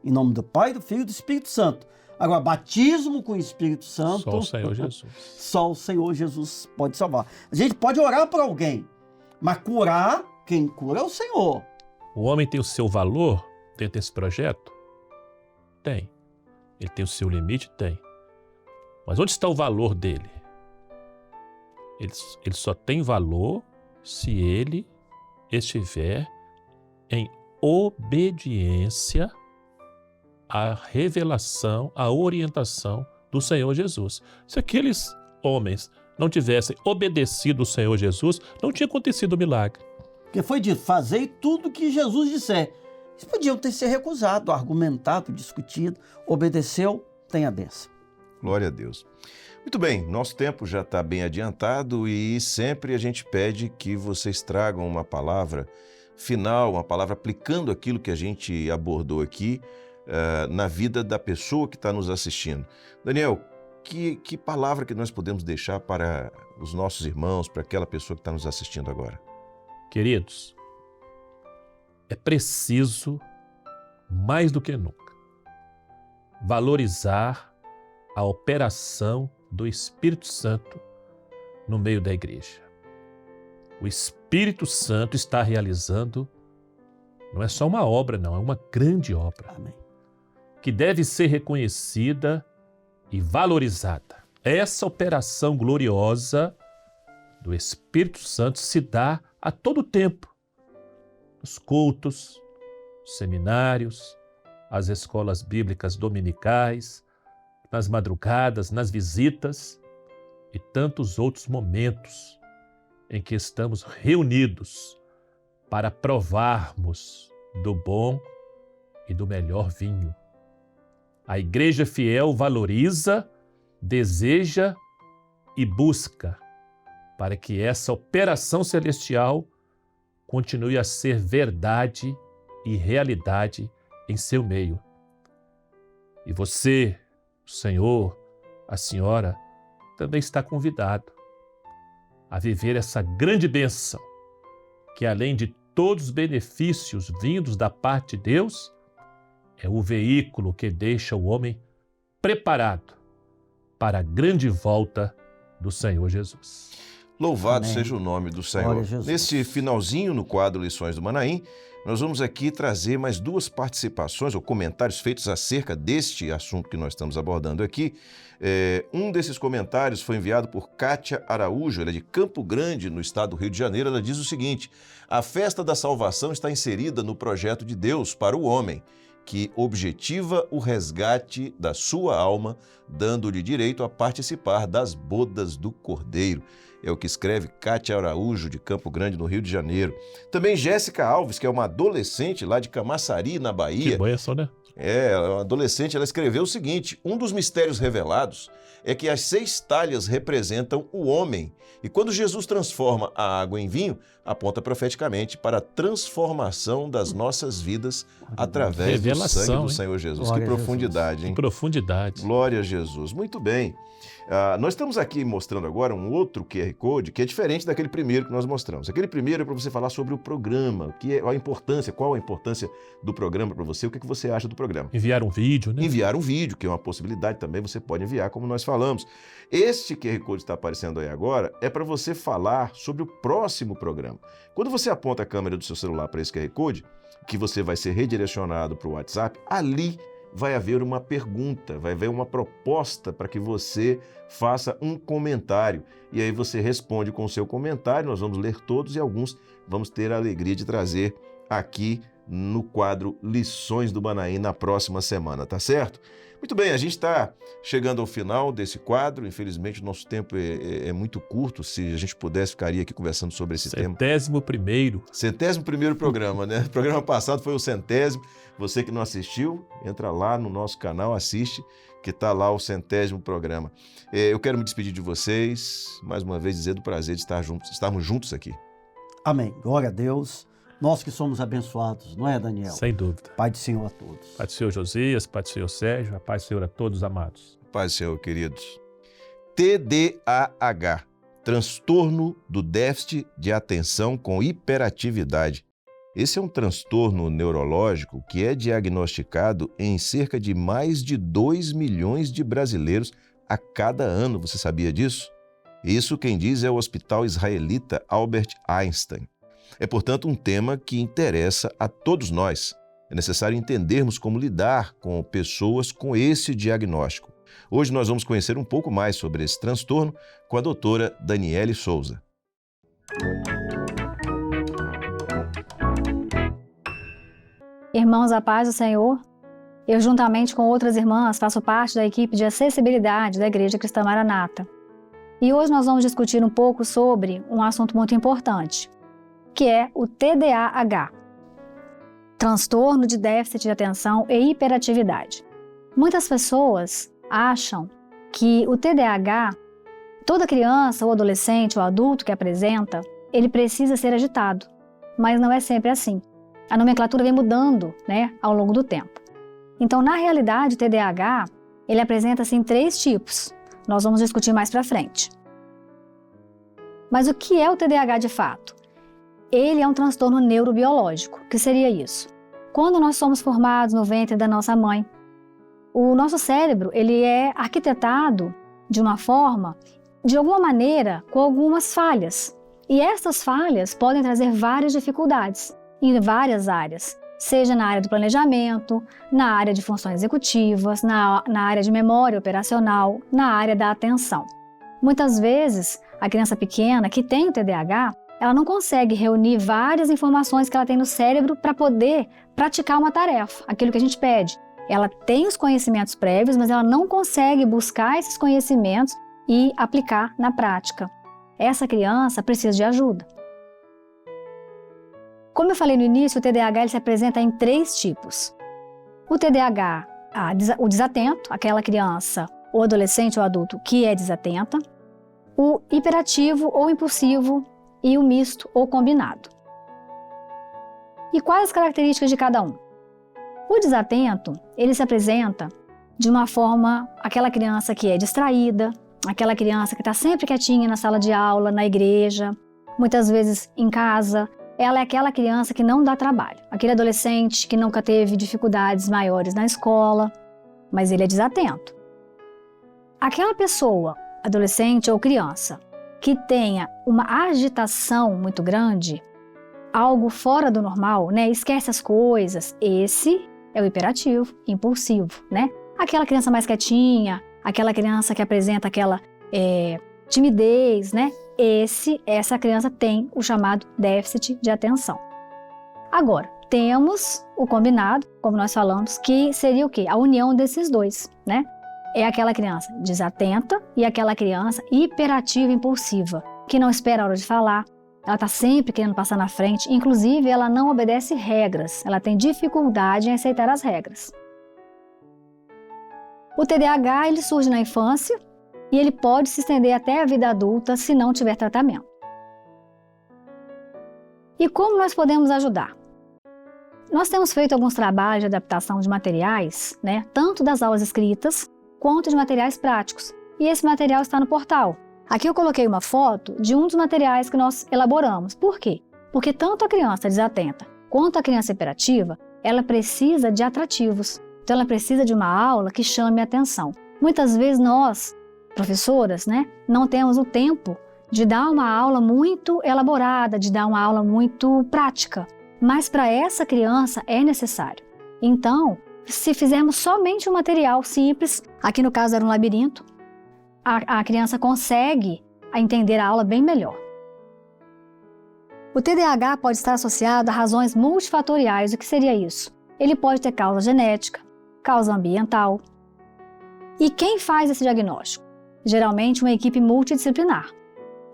Speaker 7: Em nome do Pai, do Filho e do Espírito Santo. Agora, batismo com o Espírito Santo...
Speaker 6: Só o Senhor Jesus.
Speaker 7: Só o Senhor Jesus pode salvar. A gente pode orar por alguém, mas curar, quem cura é o Senhor.
Speaker 6: O homem tem o seu valor dentro desse projeto? Tem. Ele tem o seu limite? Tem. Mas onde está o valor dele? Ele só tem valor se ele estiver em obediência à revelação, à orientação do Senhor Jesus. Se aqueles homens não tivessem obedecido o Senhor Jesus, não tinha acontecido o milagre.
Speaker 7: Porque foi de fazer tudo que Jesus disser. Eles podiam ter se recusado, argumentado, discutido, obedeceu, tem a bênção.
Speaker 5: Glória a Deus. Muito bem, nosso tempo já está bem adiantado e sempre a gente pede que vocês tragam uma palavra final, uma palavra aplicando aquilo que a gente abordou aqui na vida da pessoa que está nos assistindo. Daniel, que palavra que nós podemos deixar para os nossos irmãos, para aquela pessoa que está nos assistindo agora?
Speaker 6: Queridos, é preciso, mais do que nunca, valorizar a operação do Espírito Santo no meio da igreja. O Espírito Santo está realizando, não é só uma obra, não, é uma grande obra.
Speaker 7: Amém.
Speaker 6: Que deve ser reconhecida e valorizada. Essa operação gloriosa do Espírito Santo se dá a todo tempo, nos cultos, seminários, as escolas bíblicas dominicais, nas madrugadas, nas visitas e tantos outros momentos em que estamos reunidos para provarmos do bom e do melhor vinho. A igreja fiel valoriza, deseja e busca para que essa operação celestial continue a ser verdade e realidade em seu meio. E você, o senhor, a senhora, também está convidado a viver essa grande bênção, que além de todos os benefícios vindos da parte de Deus, é o veículo que deixa o homem preparado para a grande volta do Senhor Jesus.
Speaker 5: Louvado
Speaker 7: Amém.
Speaker 5: seja o nome do Senhor.
Speaker 7: Glória a Jesus.
Speaker 5: Nesse finalzinho, no quadro Lições do Manaim, nós vamos aqui trazer mais duas participações ou comentários feitos acerca deste assunto que nós estamos abordando aqui. Um desses comentários foi enviado por Kátia Araújo, ela é de Campo Grande, no estado do Rio de Janeiro. Ela diz o seguinte: a festa da salvação está inserida no projeto de Deus para o homem, que objetiva o resgate da sua alma, dando-lhe direito a participar das bodas do Cordeiro. É o que escreve Kátia Araújo, de Campo Grande, no Rio de Janeiro. Também Jéssica Alves, que é uma adolescente lá de Camaçari, na Bahia.
Speaker 6: Que bênção, né?
Speaker 5: Uma adolescente, ela escreveu o seguinte: um dos mistérios revelados é que as 6 talhas representam o homem, e quando Jesus transforma a água em vinho, aponta profeticamente para a transformação das nossas vidas através do
Speaker 6: Revelação,
Speaker 5: sangue do
Speaker 6: hein?
Speaker 5: Senhor Jesus.
Speaker 7: Glória
Speaker 5: Que
Speaker 7: a
Speaker 5: profundidade,
Speaker 6: Que
Speaker 5: hein?
Speaker 6: profundidade.
Speaker 5: Glória a Jesus. Muito bem. Nós estamos aqui mostrando agora um outro QR Code que é diferente daquele primeiro que nós mostramos. Aquele primeiro é para você falar sobre o programa, qual a importância do programa para você, o que você acha do programa.
Speaker 6: Enviar um vídeo, né?
Speaker 5: Enviar um vídeo, que é uma possibilidade também, você pode enviar, como nós falamos. Este QR Code que está aparecendo aí agora é para você falar sobre o próximo programa. Quando você aponta a câmera do seu celular para esse QR Code, que você vai ser redirecionado para o WhatsApp, ali vai haver uma pergunta, vai haver uma proposta para que você faça um comentário. E aí você responde com o seu comentário, nós vamos ler todos e alguns vamos ter a alegria de trazer aqui no quadro Lições do Manaim na próxima semana, tá certo? Muito bem, a gente está chegando ao final desse quadro. Infelizmente, o nosso tempo é muito curto. Se a gente pudesse, ficaria aqui conversando sobre esse tema.
Speaker 6: 100º.
Speaker 5: 100º programa, né? O programa passado foi o 100º. Você que não assistiu, entra lá no nosso canal, assiste, que está lá o 100º programa. Eu quero me despedir de vocês, mais uma vez dizer do prazer de estarmos juntos aqui.
Speaker 7: Amém. Glória a Deus. Nós que somos abençoados, não é, Daniel?
Speaker 6: Sem dúvida.
Speaker 7: Pai do Senhor a todos.
Speaker 6: Pai do Senhor Josias, Pai do Senhor Sérgio, a paz do Senhor a todos amados.
Speaker 5: Paz do Senhor, queridos. TDAH, transtorno do déficit de atenção com hiperatividade. Esse é um transtorno neurológico que é diagnosticado em cerca de mais de 2 milhões de brasileiros a cada ano. Você sabia disso? Isso quem diz é o Hospital Israelita Albert Einstein. É, portanto, um tema que interessa a todos nós. É necessário entendermos como lidar com pessoas com esse diagnóstico. Hoje nós vamos conhecer um pouco mais sobre esse transtorno com a doutora Daniele Souza.
Speaker 10: Irmãos, a paz do Senhor, eu juntamente com outras irmãs faço parte da equipe de acessibilidade da Igreja Cristã Maranata. E hoje nós vamos discutir um pouco sobre um assunto muito importante, que é o TDAH, transtorno de déficit de atenção e hiperatividade. Muitas pessoas acham que o TDAH, toda criança ou adolescente ou adulto que apresenta, ele precisa ser agitado, mas não é sempre assim. A nomenclatura vem mudando, ao longo do tempo. Então, na realidade, o TDAH, ele apresenta-se em 3 tipos. Nós vamos discutir mais para frente. Mas o que é o TDAH de fato? Ele é um transtorno neurobiológico. O que seria isso? Quando nós somos formados no ventre da nossa mãe, o nosso cérebro ele é arquitetado de uma forma, de alguma maneira, com algumas falhas. E essas falhas podem trazer várias dificuldades em várias áreas, seja na área do planejamento, na área de funções executivas, na área de memória operacional, na área da atenção. Muitas vezes, a criança pequena que tem o TDAH, ela não consegue reunir várias informações que ela tem no cérebro para poder praticar uma tarefa, aquilo que a gente pede. Ela tem os conhecimentos prévios, mas ela não consegue buscar esses conhecimentos e aplicar na prática. Essa criança precisa de ajuda. Como eu falei no início, o TDAH ele se apresenta em 3 tipos. O TDAH, o desatento, aquela criança ou adolescente ou adulto que é desatenta. o hiperativo ou impulsivo e o misto ou combinado. E quais as características de cada um? O desatento, ele se apresenta de uma forma, aquela criança que é distraída, aquela criança que está sempre quietinha na sala de aula, na igreja, muitas vezes em casa. Ela é aquela criança que não dá trabalho, aquele adolescente que nunca teve dificuldades maiores na escola, mas ele é desatento. Aquela pessoa, adolescente ou criança, que tenha uma agitação muito grande, algo fora do normal, né? Esquece as coisas, esse é o hiperativo, impulsivo, né? Aquela criança mais quietinha, aquela criança que apresenta aquela timidez, né? Essa criança tem o chamado déficit de atenção. Agora, temos o combinado, como nós falamos, que seria o quê? A união desses dois, né? É aquela criança desatenta e aquela criança hiperativa e impulsiva, que não espera a hora de falar, ela está sempre querendo passar na frente, inclusive ela não obedece regras, ela tem dificuldade em aceitar as regras. O TDAH, ele surge na infância e ele pode se estender até a vida adulta se não tiver tratamento. E como nós podemos ajudar? Nós temos feito alguns trabalhos de adaptação de materiais, né, tanto das aulas escritas quanto de materiais práticos. E esse material está no portal. Aqui eu coloquei uma foto de um dos materiais que nós elaboramos. Por quê? Porque tanto a criança desatenta quanto a criança hiperativa, ela precisa de atrativos. Então ela precisa de uma aula que chame a atenção. Muitas vezes nós, professoras, né, não temos o tempo de dar uma aula muito elaborada, de dar uma aula muito prática. Mas para essa criança é necessário. Então, se fizermos somente um material simples, aqui no caso era um labirinto, a criança consegue entender a aula bem melhor. O TDAH pode estar associado a razões multifatoriais. O que seria isso? Ele pode ter causa genética, causa ambiental. E quem faz esse diagnóstico? Geralmente uma equipe multidisciplinar.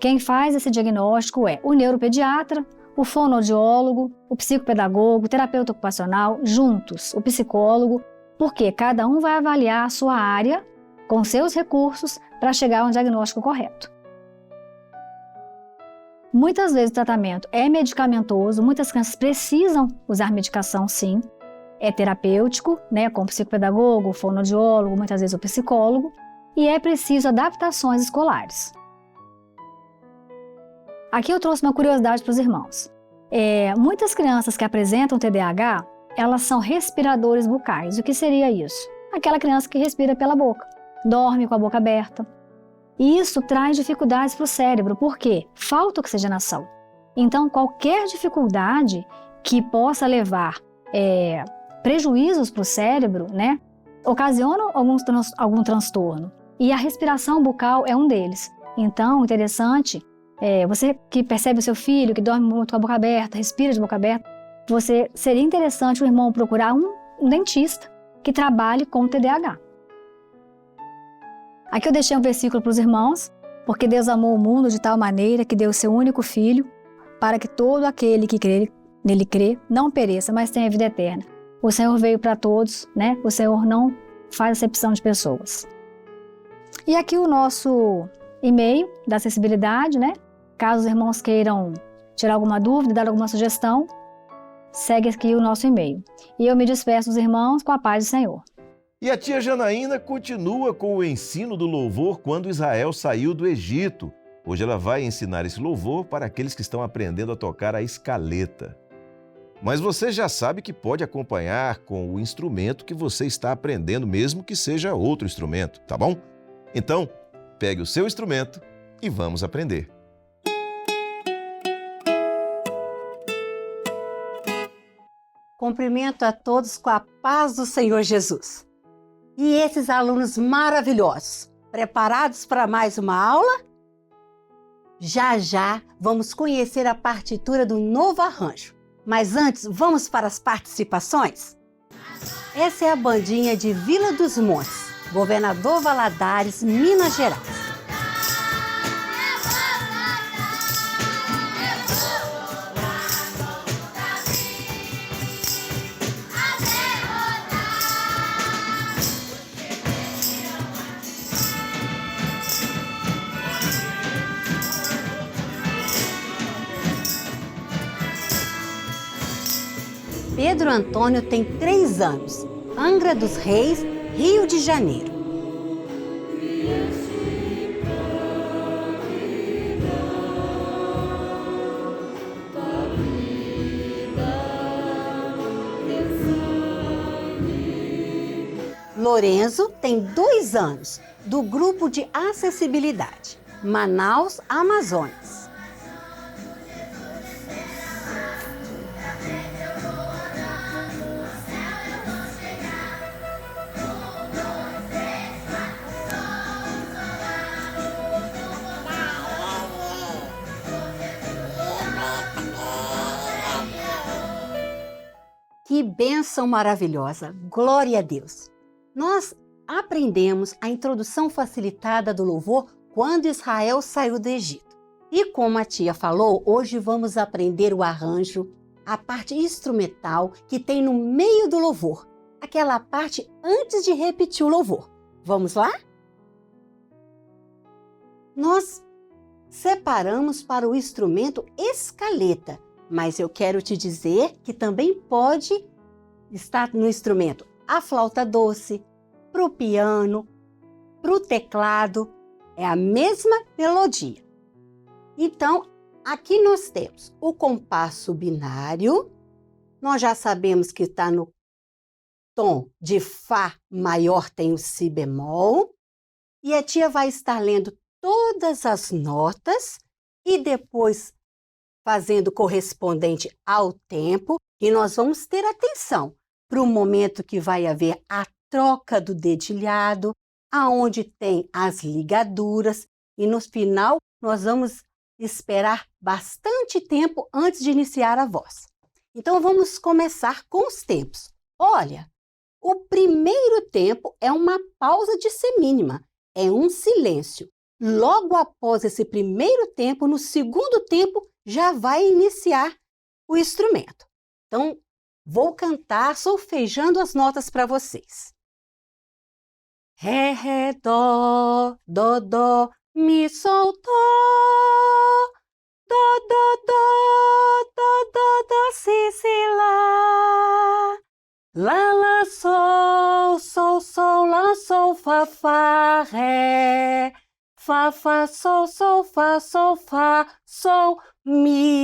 Speaker 10: Quem faz esse diagnóstico é o neuropediatra, o fonoaudiólogo, o psicopedagogo, o terapeuta ocupacional, juntos, o psicólogo, porque cada um vai avaliar a sua área com seus recursos para chegar a um diagnóstico correto. Muitas vezes o tratamento é medicamentoso, muitas crianças precisam usar medicação sim, é terapêutico, né, com o psicopedagogo, o fonoaudiólogo, muitas vezes o psicólogo, e é preciso adaptações escolares. Aqui eu trouxe uma curiosidade para os irmãos. Muitas crianças que apresentam TDAH, elas são respiradores bucais. O que seria isso? Aquela criança que respira pela boca, dorme com a boca aberta. E isso traz dificuldades para o cérebro. Por quê? Falta oxigenação. Então, qualquer dificuldade que possa levar prejuízos para o cérebro, né, ocasiona algum transtorno. E a respiração bucal é um deles. Então, interessante, você que percebe o seu filho, que dorme muito com a boca aberta, respira de boca aberta, seria interessante o irmão procurar um dentista que trabalhe com o TDAH. Aqui eu deixei um versículo para os irmãos, porque Deus amou o mundo de tal maneira que deu o seu único filho, para que todo aquele que nele crê não pereça, mas tenha vida eterna. O Senhor veio para todos, né? O Senhor não faz acepção de pessoas. E aqui o nosso e-mail da acessibilidade, né? Caso os irmãos queiram tirar alguma dúvida, dar alguma sugestão, segue aqui o nosso e-mail. E eu me despeço dos irmãos com a paz do Senhor.
Speaker 5: E a tia Janaína continua com o ensino do louvor quando Israel saiu do Egito. Hoje ela vai ensinar esse louvor para aqueles que estão aprendendo a tocar a escaleta. Mas você já sabe que pode acompanhar com o instrumento que você está aprendendo, mesmo que seja outro instrumento, tá bom? Então, pegue o seu instrumento e vamos aprender.
Speaker 11: Cumprimento a todos com a paz do Senhor Jesus. E esses alunos maravilhosos, preparados para mais uma aula? Já já vamos conhecer a partitura do novo arranjo. Mas antes, vamos para as participações? Essa é a bandinha de Vila dos Montes, Governador Valadares, Minas Gerais. Pedro Antônio tem 3 anos. Angra dos Reis, Rio de Janeiro. Lorenzo tem 2 anos, do grupo de acessibilidade, Manaus, Amazonas. Que bênção maravilhosa! Glória a Deus! Nós aprendemos a introdução facilitada do louvor quando Israel saiu do Egito. E como a tia falou, hoje vamos aprender o arranjo, a parte instrumental que tem no meio do louvor, aquela parte antes de repetir o louvor. Vamos lá? Nós separamos para o instrumento escaleta, mas eu quero te dizer que também pode estar no instrumento a flauta doce, para o piano, para o teclado, é a mesma melodia. Então, aqui nós temos o compasso binário, nós já sabemos que está no tom de Fá maior, tem o Si bemol, e a tia vai estar lendo todas as notas e depois fazendo correspondente ao tempo, e nós vamos ter atenção para o momento que vai haver a troca do dedilhado, aonde tem as ligaduras, e no final nós vamos esperar bastante tempo antes de iniciar a voz. Então vamos começar com os tempos. Olha, o primeiro tempo é uma pausa de semínima, é um silêncio. Logo após esse primeiro tempo, no segundo tempo, já vai iniciar o instrumento. Então, vou cantar solfejando as notas para vocês. Ré, ré, dó, dó, mi, sol, dó, si, lá, sol, lá, sol, fá, ré, fá, sol, fá, sol, mi.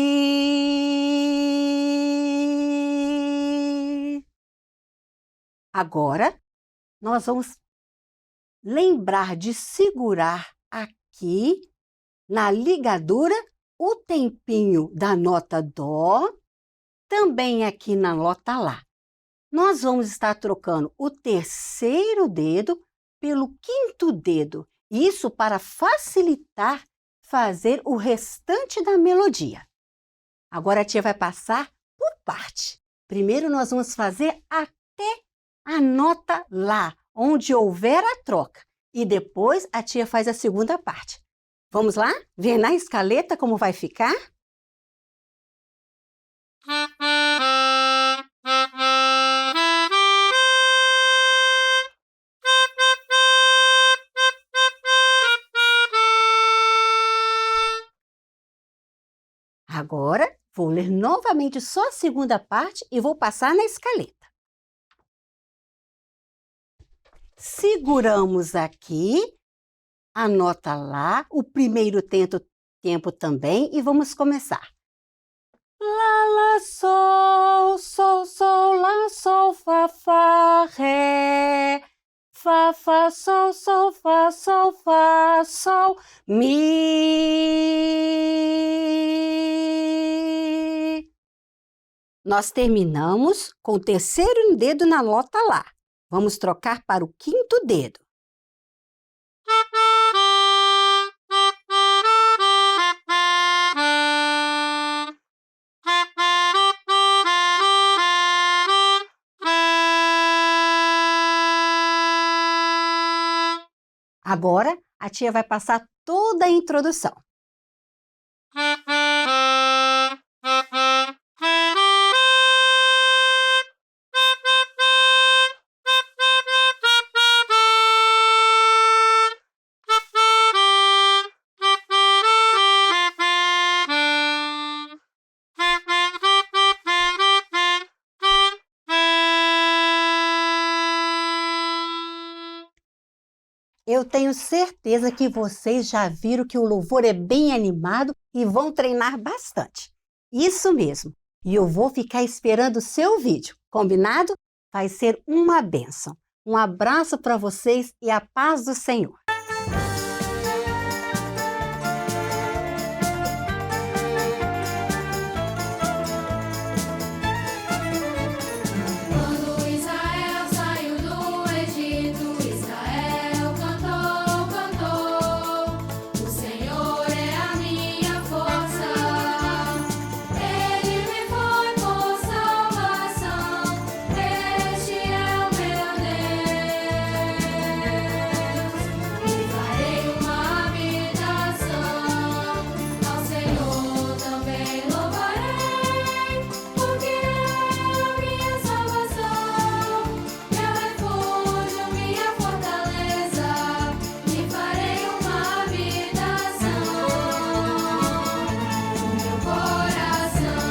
Speaker 11: Agora, nós vamos lembrar de segurar aqui na ligadura o tempinho da nota dó, também aqui na nota lá. Nós vamos estar trocando o terceiro dedo pelo quinto dedo, isso para facilitar fazer o restante da melodia. Agora a tia vai passar por parte. Primeiro nós vamos fazer até a nota lá, onde houver a troca. E depois a tia faz a segunda parte. Vamos lá? Ver na escaleta como vai ficar? Agora, vou ler novamente só a segunda parte e vou passar na escaleta. Seguramos aqui a nota lá, o primeiro tempo também, e vamos começar. Lá, sol, lá, sol, fá, ré, fá, sol, fá, sol, mi. Nós terminamos com o terceiro dedo na nota lá. Vamos trocar para o quinto dedo. Agora, a tia vai passar toda a introdução. eu tenho certeza que vocês já viram que o louvor é bem animado e vão treinar bastante. Isso mesmo. E eu vou ficar esperando o seu vídeo. Combinado? Vai ser uma bênção. Um abraço para vocês e a paz do Senhor.
Speaker 2: Quando Israel saiu do Egito, Israel cantou, cantou. O Senhor é a minha força. Ele me foi por salvação. Este é o meu Deus. E farei uma habitação. Ao Senhor também louvarei, porque é a minha salvação, meu refúgio, minha fortaleza. Me farei uma habitação no meu coração.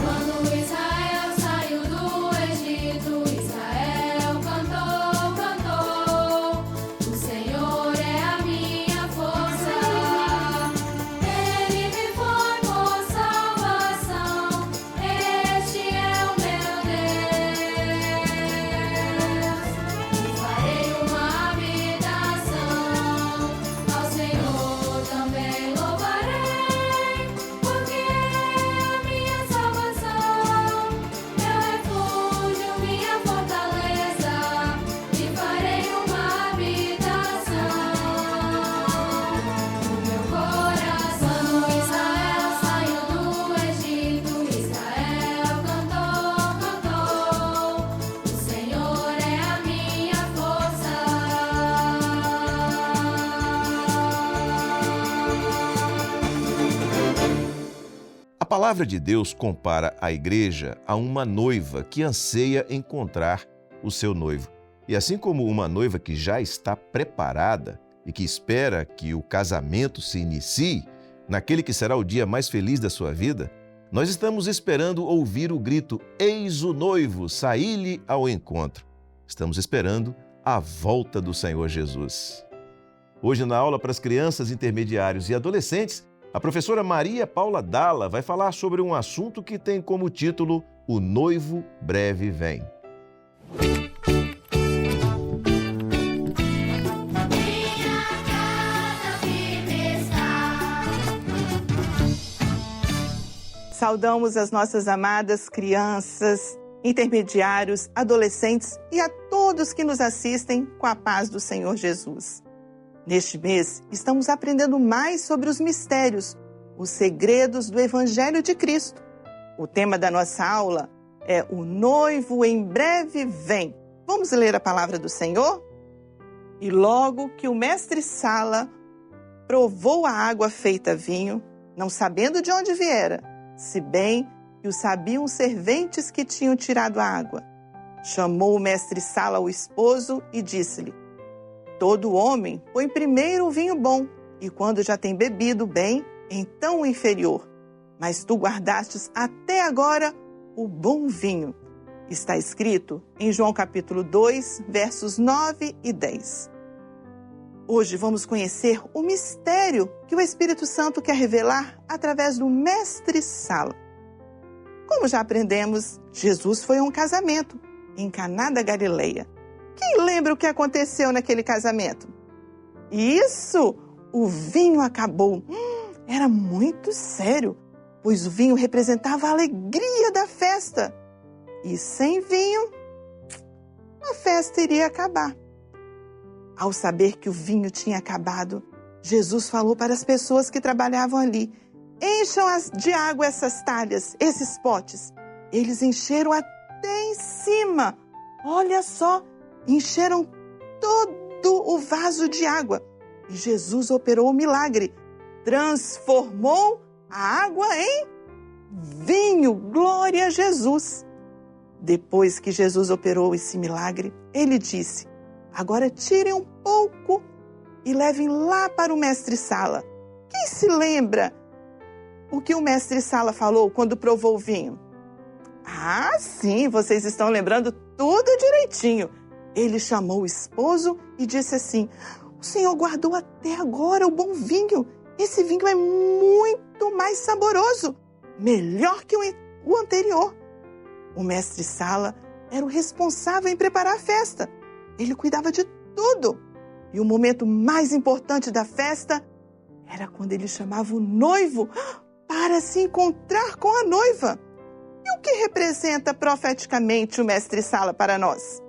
Speaker 2: Quando Israel saiu do Egito, Israel cantou, cantou. O Senhor é a minha força. Ele me foi por salvação. Este é o meu Deus. E farei uma habitação. Ao Senhor também louvarei, porque é a minha salvação, meu refúgio, minha fortaleza. Me farei uma habitação no meu coração. Quando Israel saiu do Egito, Israel cantou, cantou. O Senhor é a minha força.
Speaker 5: A palavra de Deus compara a igreja a uma noiva que anseia encontrar o seu noivo. E assim como uma noiva que já está preparada e que espera que o casamento se inicie, naquele que será o dia mais feliz da sua vida, nós estamos esperando ouvir o grito: "Eis o noivo, saí-lhe ao encontro". Estamos esperando a volta do Senhor Jesus. Hoje, na aula para as crianças, intermediários e adolescentes, a professora Maria Paula Dalla vai falar sobre um assunto que tem como título "O noivo breve vem".
Speaker 2: Minha casa firme está.
Speaker 12: Saudamos as nossas amadas crianças, intermediários, adolescentes e a todos que nos assistem com a paz do Senhor Jesus. Neste mês, estamos aprendendo mais sobre os mistérios, os segredos do Evangelho de Cristo. O tema da nossa aula é "O noivo em breve vem". Vamos ler a palavra do Senhor? E logo que o mestre Sala provou a água feita vinho, não sabendo de onde viera, se bem que o sabiam os serventes que tinham tirado a água. Chamou o mestre Sala o esposo e disse-lhe: "Todo homem põe primeiro o vinho bom, e quando já tem bebido bem, então o inferior. Mas tu guardastes até agora o bom vinho." Está escrito em João capítulo 2, versos 9 e 10. Hoje vamos conhecer o mistério que o Espírito Santo quer revelar através do mestre Sala. Como já aprendemos, Jesus foi a um casamento em Caná da Galileia. Quem lembra o que aconteceu naquele casamento? Isso! O vinho acabou. Era muito sério, pois o vinho representava a alegria da festa. E sem vinho, a festa iria acabar. Ao saber que o vinho tinha acabado, Jesus falou para as pessoas que trabalhavam ali: "Encham de água essas talhas, esses potes." Eles encheram até em cima. Olha só, encheram todo o vaso de água. E Jesus operou o milagre. Transformou a água em vinho. Glória a Jesus! Depois que Jesus operou esse milagre, ele disse: agora tirem um pouco e levem lá para o mestre-sala. Quem se lembra o que o mestre-sala falou quando provou o vinho? Ah, sim, vocês estão lembrando tudo direitinho. Ele chamou o esposo e disse assim: o Senhor guardou até agora o bom vinho. Esse vinho é muito mais saboroso, melhor que o anterior. O mestre-sala era o responsável em preparar a festa. Ele cuidava de tudo. E o momento mais importante da festa era quando ele chamava o noivo para se encontrar com a noiva. E o que representa profeticamente o mestre-sala para nós?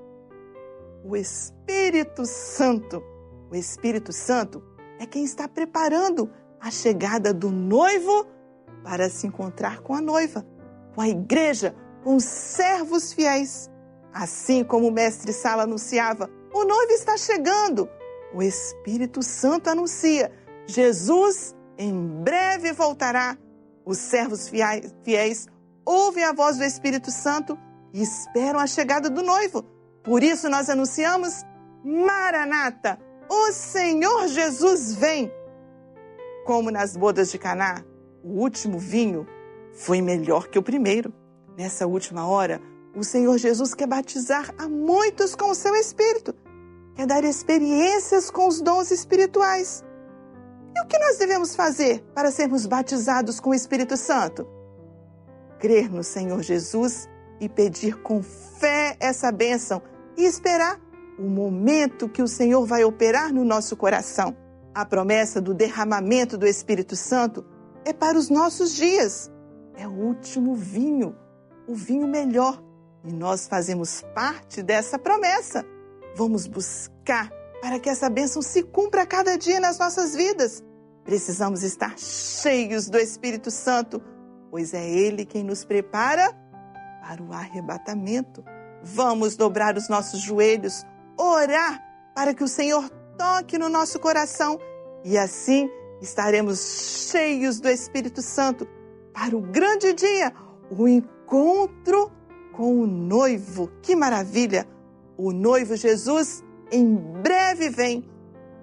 Speaker 12: O Espírito Santo. O Espírito Santo é quem está preparando a chegada do noivo para se encontrar com a noiva, com a igreja, com os servos fiéis. Assim como o mestre-sala anunciava: o noivo está chegando, o Espírito Santo anuncia: Jesus em breve voltará. Os servos fiéis ouvem a voz do Espírito Santo e esperam a chegada do noivo. Por isso nós anunciamos: Maranata, o Senhor Jesus vem. Como nas bodas de Caná, o último vinho foi melhor que o primeiro. Nessa última hora, o Senhor Jesus quer batizar a muitos com o seu Espírito, quer dar experiências com os dons espirituais. E o que nós devemos fazer para sermos batizados com o Espírito Santo? Crer no Senhor Jesus e pedir com fé essa bênção e esperar o momento que o Senhor vai operar no nosso coração. A promessa do derramamento do Espírito Santo é para os nossos dias. É o último vinho, o vinho melhor. E nós fazemos parte dessa promessa. Vamos buscar para que essa bênção se cumpra a cada dia nas nossas vidas. Precisamos estar cheios do Espírito Santo, pois é Ele quem nos prepara para o arrebatamento. Vamos dobrar os nossos joelhos, orar para que o Senhor toque no nosso coração e assim estaremos cheios do Espírito Santo para o grande dia, o encontro com o noivo. Que maravilha! O noivo Jesus em breve vem.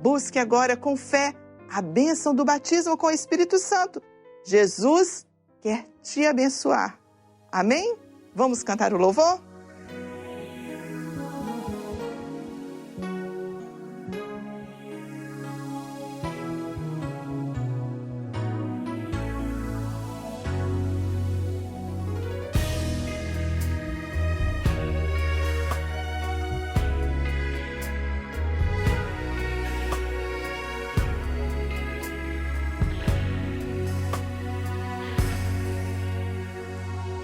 Speaker 12: Busque agora com fé a bênção do batismo com o Espírito Santo. Jesus quer te abençoar. Amém? Vamos cantar o louvor?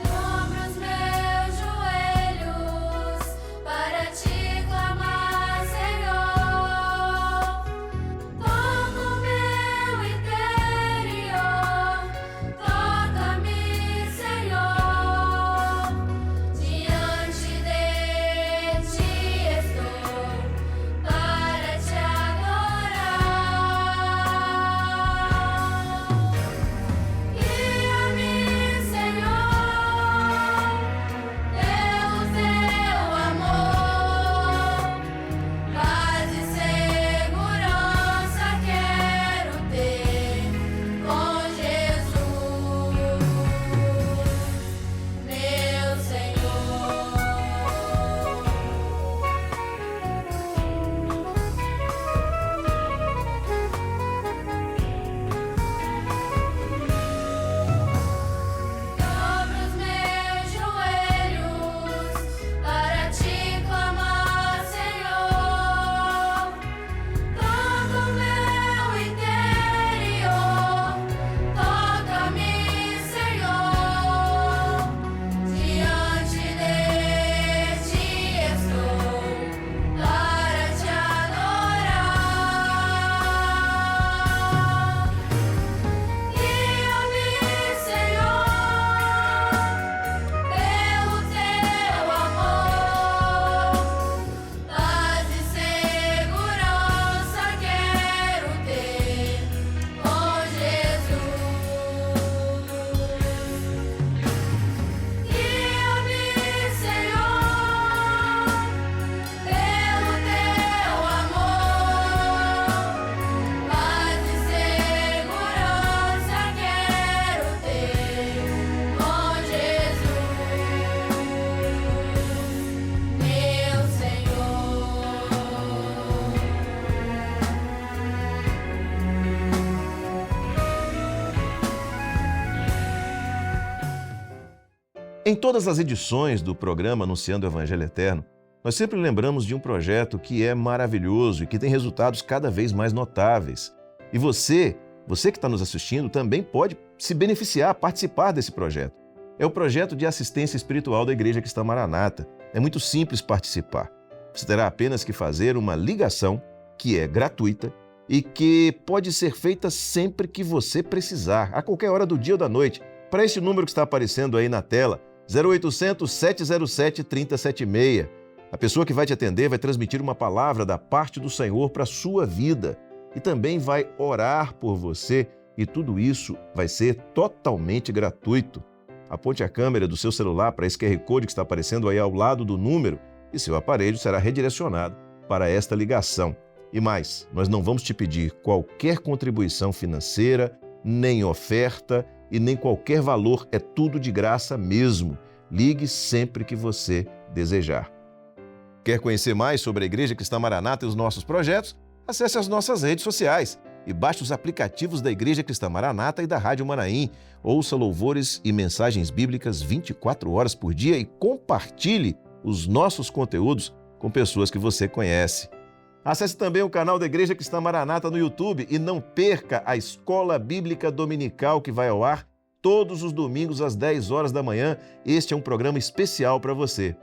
Speaker 2: Dobro os meus joelhos.
Speaker 5: Em todas as edições do programa Anunciando o Evangelho Eterno, nós sempre lembramos de um projeto que é maravilhoso e que tem resultados cada vez mais notáveis. E você que está nos assistindo, também pode se beneficiar, participar desse projeto. É o projeto de assistência espiritual da Igreja Cristã Maranata. É muito simples participar. Você terá apenas que fazer uma ligação que é gratuita e que pode ser feita sempre que você precisar, a qualquer hora do dia ou da noite, para esse número que está aparecendo aí na tela, 0800 707 3076. A pessoa que vai te atender vai transmitir uma palavra da parte do Senhor para a sua vida e também vai orar por você, e tudo isso vai ser totalmente gratuito. Aponte a câmera do seu celular para esse QR Code que está aparecendo aí ao lado do número e seu aparelho será redirecionado para esta ligação. E mais, nós não vamos te pedir qualquer contribuição financeira, nem oferta e nem qualquer valor, é tudo de graça mesmo. Ligue sempre que você desejar. Quer conhecer mais sobre a Igreja Cristã Maranata e os nossos projetos? Acesse as nossas redes sociais e baixe os aplicativos da Igreja Cristã Maranata e da Rádio Manaim. Ouça louvores e mensagens bíblicas 24 horas por dia e compartilhe os nossos conteúdos com pessoas que você conhece. Acesse também o canal da Igreja Cristã Maranata no YouTube e não perca a Escola Bíblica Dominical que vai ao ar todos os domingos às 10 horas da manhã. Este é um programa especial para você.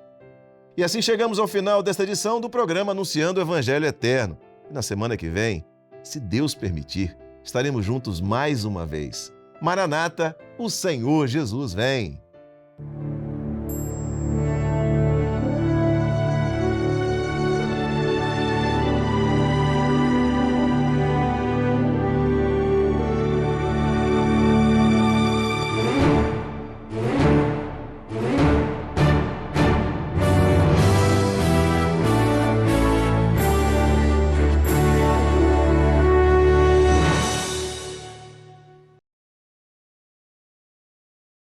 Speaker 5: E assim chegamos ao final desta edição do programa Anunciando o Evangelho Eterno. E na semana que vem, se Deus permitir, estaremos juntos mais uma vez. Maranata, o Senhor Jesus vem!